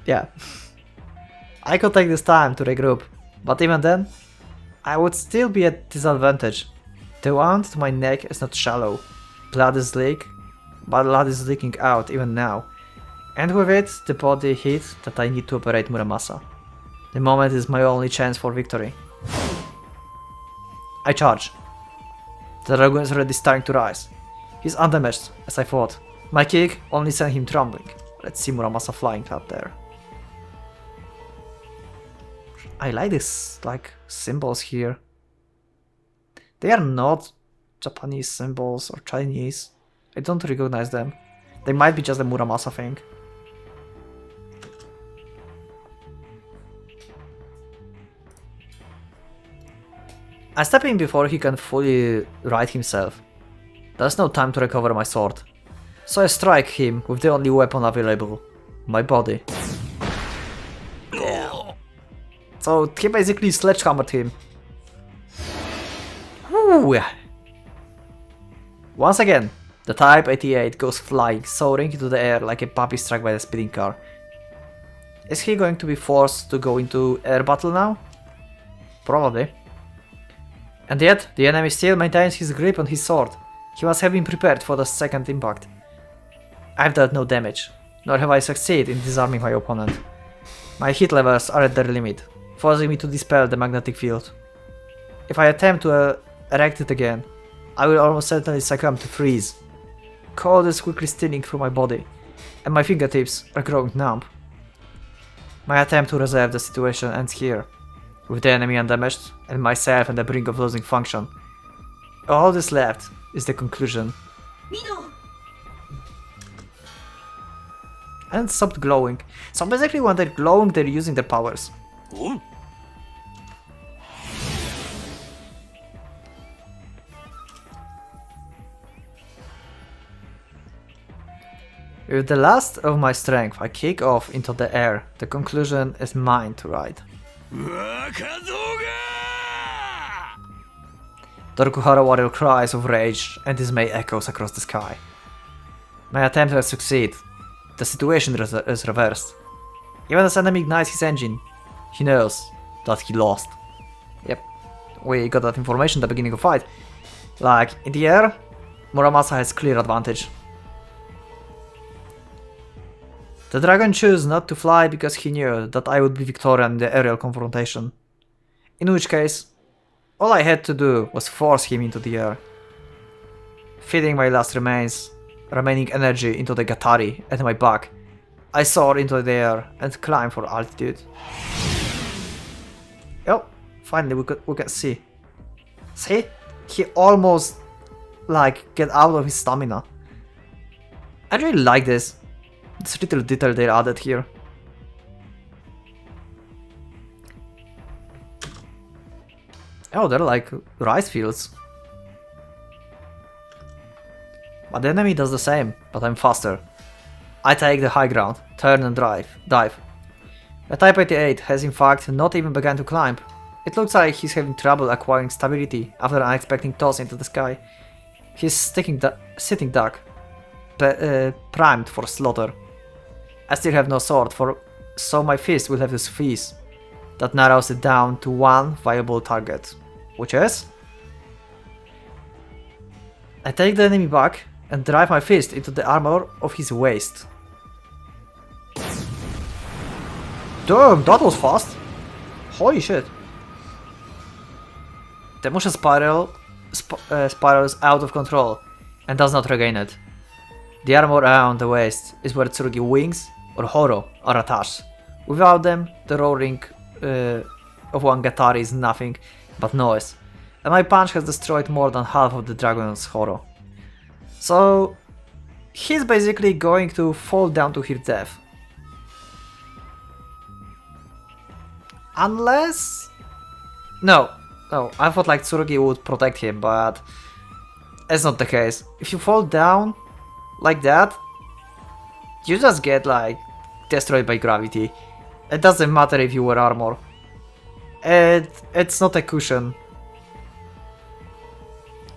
Yeah. I could take this time to regroup, but even then, I would still be at disadvantage. The wound to my neck is not shallow. Blood is leaking out even now. And with it, the body heat that I need to operate Muramasa. The moment is my only chance for victory. I charge. The dragon is already starting to rise. He's undamaged, as I thought. My kick only sent him trembling. Let's see Muramasa flying up there. I like these, like, symbols here. They are not Japanese symbols or Chinese. I don't recognize them. They might be just a Muramasa thing. I step in before he can fully right himself. There's no time to recover my sword. So I strike him with the only weapon available. My body. So he basically sledgehammered him. Whew. Once again, the Type 88 goes flying, soaring into the air like a puppy struck by a speeding car. Is he going to be forced to go into air battle now? Probably. And yet, the enemy still maintains his grip on his sword. He must have been prepared for the second impact. I've dealt no damage, nor have I succeeded in disarming my opponent. My hit levels are at their limit, forcing me to dispel the magnetic field. If I attempt to erect it again, I will almost certainly succumb to freeze. Cold is quickly stealing through my body, and my fingertips are growing numb. My attempt to resolve the situation ends here, with the enemy undamaged, and myself on the brink of losing function. All that's left is the conclusion. Mino! And stopped glowing. So basically when they're glowing, they're using their powers. Oh? With the last of my strength, I kick off into the air. The conclusion is mine to ride. The Rokuhara warrior cries of rage and dismay echoes across the sky. My attempt to succeed. The situation is reversed. Even as enemy ignites his engine, he knows that he lost. Yep, we got that information at the beginning of the fight. Like, in the air, Muramasa has clear advantage. The dragon chose not to fly because he knew that I would be victorious in the aerial confrontation. In which case, all I had to do was force him into the air. Feeding my last remaining energy into the Gatari at my back, I soar into the air and climb for altitude. Oh, finally we can see. See? He almost, like, get out of his stamina. I really like this little detail they added here. Oh, they're like rice fields. But the enemy does the same, but I'm faster. I take the high ground, turn and dive. The Type 88 has in fact not even begun to climb. It looks like he's having trouble acquiring stability after an unexpected toss into the sky. He's sitting duck, primed for slaughter. I still have no sword, so my fist will have to suffice. That narrows it down to one viable target, which is... I take the enemy back and drive my fist into the armor of his waist. Damn, that was fast! Holy shit! The motion spirals out of control and does not regain it. The armor around the waist is where Tsurugi wings or Horo are attached. Without them, the roaring of one Gatari is nothing but noise, and my punch has destroyed more than half of the dragon's Horo. So he's basically going to fall down to his death. Unless... No, I thought like Tsurugi would protect him, but that's not the case. If you fall down like that, you just get like destroyed by gravity. It doesn't matter if you wear armor. It's not a cushion.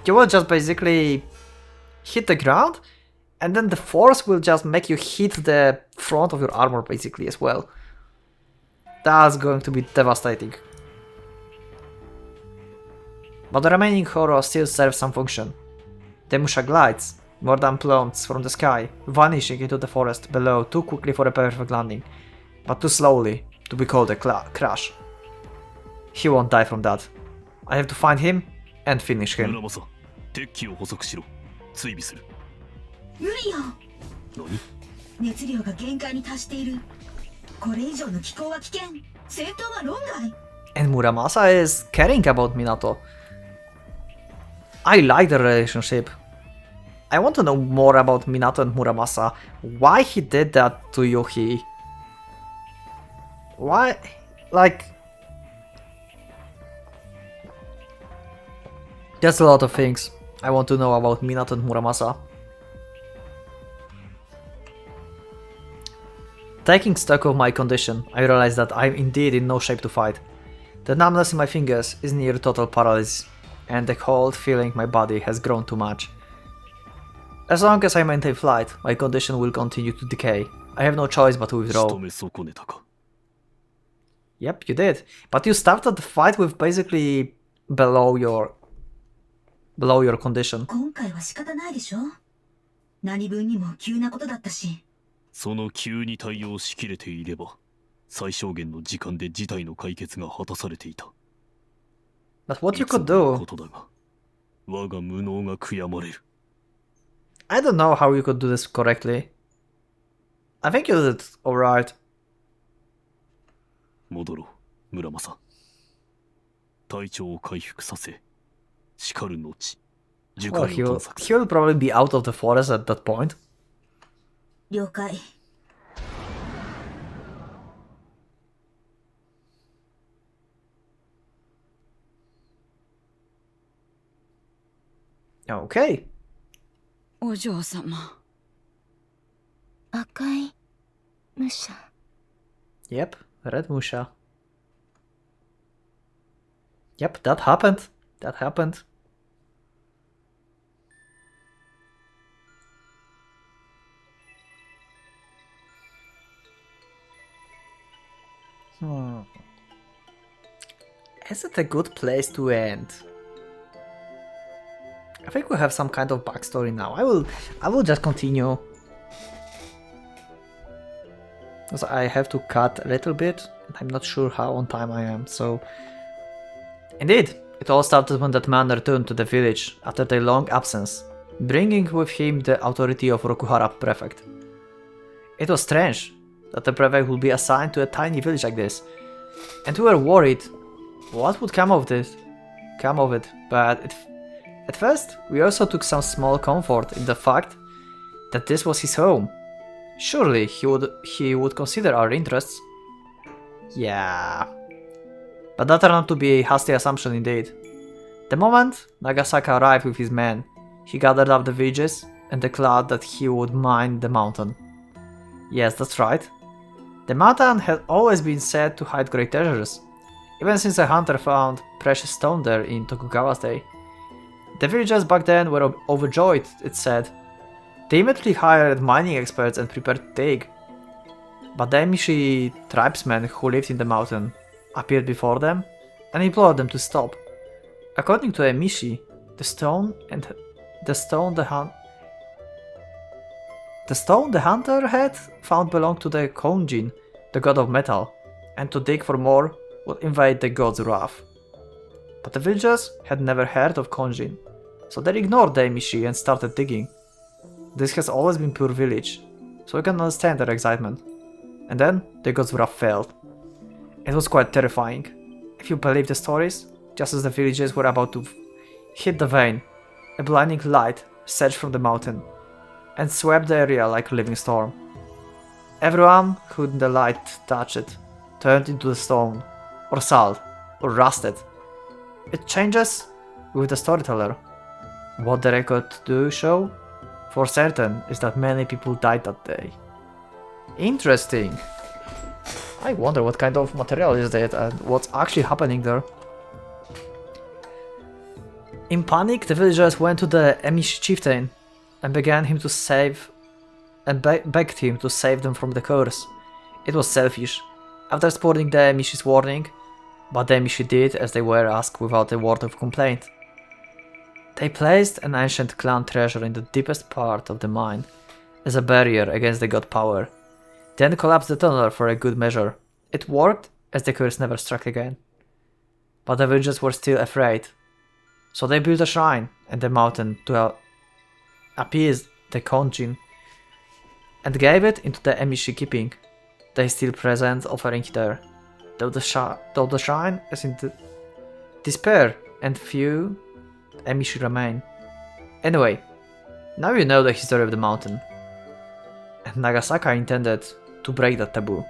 you will just basically hit the ground, and then the force will just make you hit the front of your armor basically as well. That's going to be devastating. But the remaining horror still serves some function. The Musha glides, more than plumps from the sky, vanishing into the forest below too quickly for a perfect landing, but too slowly to be called a crash. He won't die from that. I have to find him and finish him. 村正、鉄器を捕捉しろ。追尾する。無理よ。何？熱量が限界に達している。これ以上の気候は危険。戦闘は論外。 And Muramasa is caring about Minato. I like the relationship. I want to know more about Minato and Muramasa. Why he did that to Yohi? Why? Like... There's a lot of things I want to know about Minato and Muramasa. Taking stock of my condition, I realize that I'm indeed in no shape to fight. The numbness in my fingers is near total paralysis, and the cold feeling my body has grown too much. As long as I maintain flight, my condition will continue to decay. I have no choice but to withdraw. 仕留め損ねたか。Yep, you did. But you started the fight with basically below your condition. 今回は仕方ないでしょ。何分にも急なことだったし。その急に対応しきれていれば、最小限の時間で事態の解決が果たされていた。But what you いつも could の do... ことだが、我が無能が悔やまれる。I don't know how you could do this correctly. I think you did alright. 戻ろう、村正。体調を回復させ、しかる後、樹 Well, 海を探索。 he'll probably be out of the forest at that point. 了解。Okay. お嬢様。赤い武者。 Yep, Red Musha. Yep, that happened. That happened. Is it a good place to end? I think we have some kind of backstory now. I will just continue. Because I have to cut a little bit, and I'm not sure how on time I am, so... Indeed, it all started when that man returned to the village after their long absence, bringing with him the authority of Rokuhara prefect. It was strange that the prefect would be assigned to a tiny village like this, and we were worried what would come of it, but at first we also took some small comfort in the fact that this was his home. Surely he would consider our interests. Yeah. But that turned out to be a hasty assumption indeed. The moment Nagasaka arrived with his men, he gathered up the villages and declared that he would mine the mountain. Yes, that's right. The mountain had always been said to hide great treasures, even since a hunter found precious stone there in Tokugawa's day. The villagers back then were overjoyed, it said. They immediately hired mining experts and prepared to dig. But the Emishi tribesmen who lived in the mountain appeared before them and implored them to stop. According to Emishi, the stone the hunter had found belonged to the Konjin, the god of metal, and to dig for more would invade the god's wrath. But the villagers had never heard of Konjin, so they ignored the Emishi and started digging. This has always been pure village, so you can understand their excitement. And then the god's wrath failed. It was quite terrifying. If you believe the stories, just as the villagers were about to hit the vein, a blinding light surged from the mountain and swept the area like a living storm. Everyone whom the light touched turned into stone, or salt, or rusted. It changes with the storyteller. What the record do show, for certain, is that many people died that day. Interesting. I wonder what kind of material is that and what's actually happening there. In panic, the villagers went to the Emishi chieftain and begged him to save them from the curse. It was selfish. After sporting the Emishi's warning, but the Emishi did as they were asked without a word of complaint. They placed an ancient clan treasure in the deepest part of the mine as a barrier against the god power, then collapsed the tunnel for a good measure. It worked as the curse never struck again. But the villagers were still afraid, so they built a shrine in the mountain to appease the Konjin and gave it into the Emishi keeping. They still present offering there, though the shrine is in despair and few Emishi remain. Anyway, now you know the history of the mountain. And Nagasaka intended to break that taboo.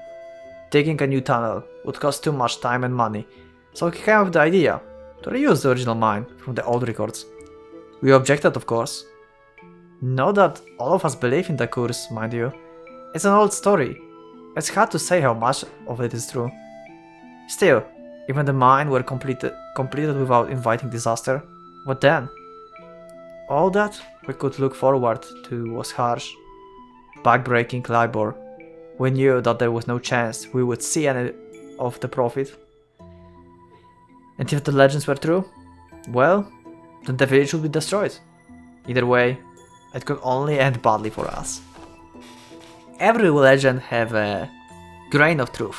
Digging a new tunnel would cost too much time and money, so he came up with the idea to reuse the original mine from the old records. We objected, of course. Not that all of us believe in the curse, mind you. It's an old story. It's hard to say how much of it is true. Still, even the mine were completed without inviting disaster. What then? All that we could look forward to was harsh, back-breaking labor. We knew that there was no chance we would see any of the profit. And if the legends were true, well, then the village would be destroyed. Either way, it could only end badly for us. Every legend have a grain of truth,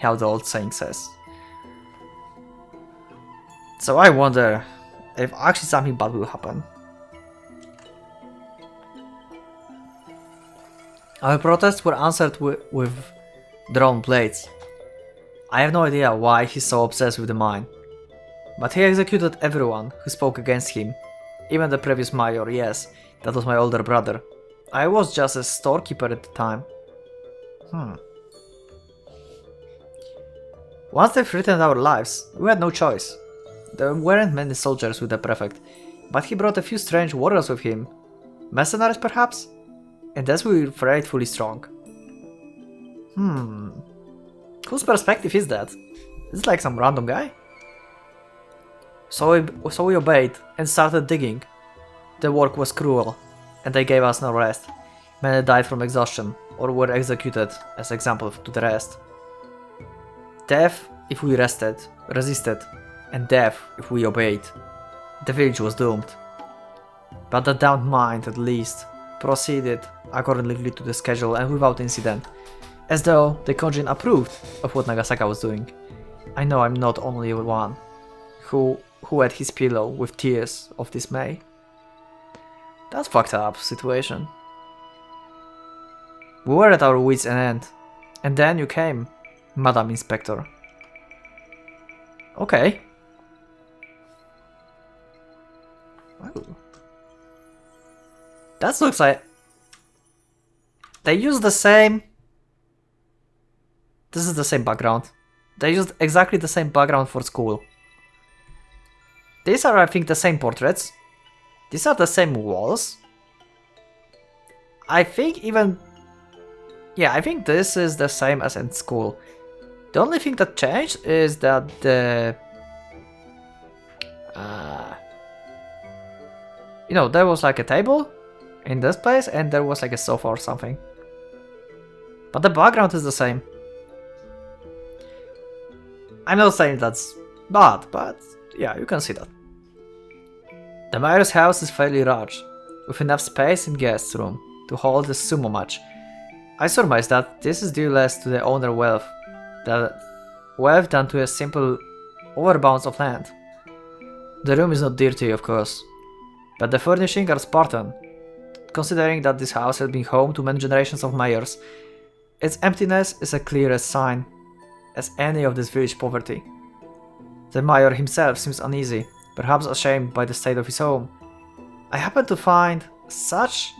how the old saying says. So I wonder if actually something bad will happen. Our protests were answered with drawn blades. I have no idea why he's so obsessed with the mine, but he executed everyone who spoke against him, even the previous mayor. Yes, that was my older brother. I was just a storekeeper at the time. Once they threatened our lives, we had no choice. There weren't many soldiers with the prefect, but he brought a few strange warriors with him. Mercenaries perhaps? And thus we were frightfully strong. Whose perspective is that? Is it like some random guy? So we obeyed and started digging. The work was cruel, and they gave us no rest. Many died from exhaustion, or were executed as example to the rest. Death if we resisted, and death if we obeyed. The village was doomed. But the damned mine, at least, proceeded accordingly to the schedule and without incident, as though the Konjin approved of what Nagasaka was doing. I know I'm not only one who had his pillow with tears of dismay. That's fucked up situation. We were at our wits' end, and then you came, Madam Inspector. Okay. Oh. That looks like they use the same. This is the same background. They used exactly the same background for school. These are, I think, the same portraits. These are the same walls. I think even... Yeah, I think this is the same as in school. The only thing that changed is that the... you know, there was like a table in this place and there was like a sofa or something. But the background is the same. I'm not saying that's bad, but yeah, you can see that. The mayor's house is fairly large, with enough space in guest room to hold a sumo match. I surmise that this is due less to the owner wealth than to a simple overbounds of land. The room is not dirty, of course, but the furnishings are Spartan, considering that this house has been home to many generations of mayors. Its emptiness is a clear sign as any of this village poverty. The mayor himself seems uneasy, perhaps ashamed by the state of his home. I happen to find such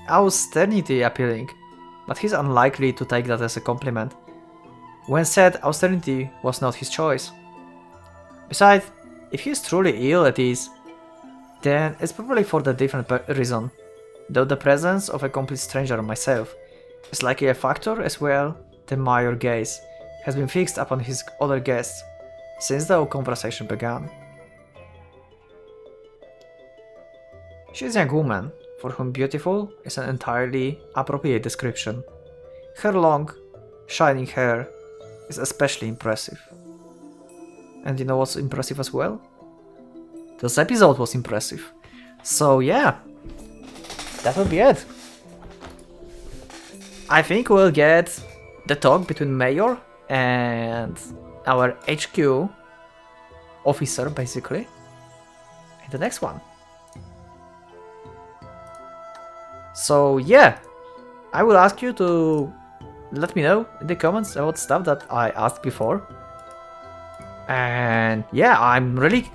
austerity appealing, but he's unlikely to take that as a compliment, when said austerity was not his choice. Besides, if he's truly ill at ease, then it's probably for the different reason, though the presence of a complete stranger myself is likely a factor as well. The mayor's gaze has been fixed upon his other guests since the conversation began. She is a young woman, for whom beautiful is an entirely appropriate description. Her long, shining hair is especially impressive. And you know what's impressive as well? This episode was impressive. So yeah, that will be it. I think we'll get the talk between Mayor and our HQ officer, basically, in the next one. So yeah, I will ask you to let me know in the comments about stuff that I asked before. And yeah, I'm really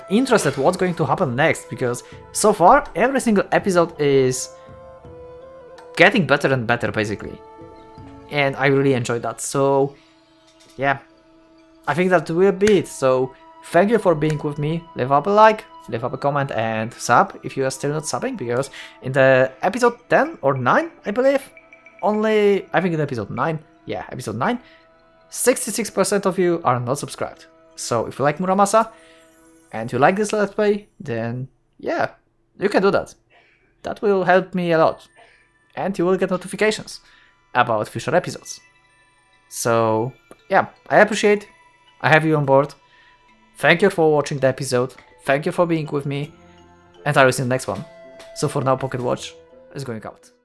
interested what's going to happen next, because so far every single episode is getting better and better, basically. And I really enjoyed that. So yeah, I think that will be it. So thank you for being with me. Leave up a like, leave up a comment, and sub if you are still not subbing, because in the episode 10 or 9, I believe, I think in episode 9, yeah, episode 9, 66% of you are not subscribed. So if you like Muramasa and you like this let's play, then yeah, you can do that. That will help me a lot, and you will get notifications about future episodes. So yeah, I appreciate I have you on board. Thank you for watching the episode. Thank you for being with me, and I will see you in the next one. So for now, Pocket Watch is going out.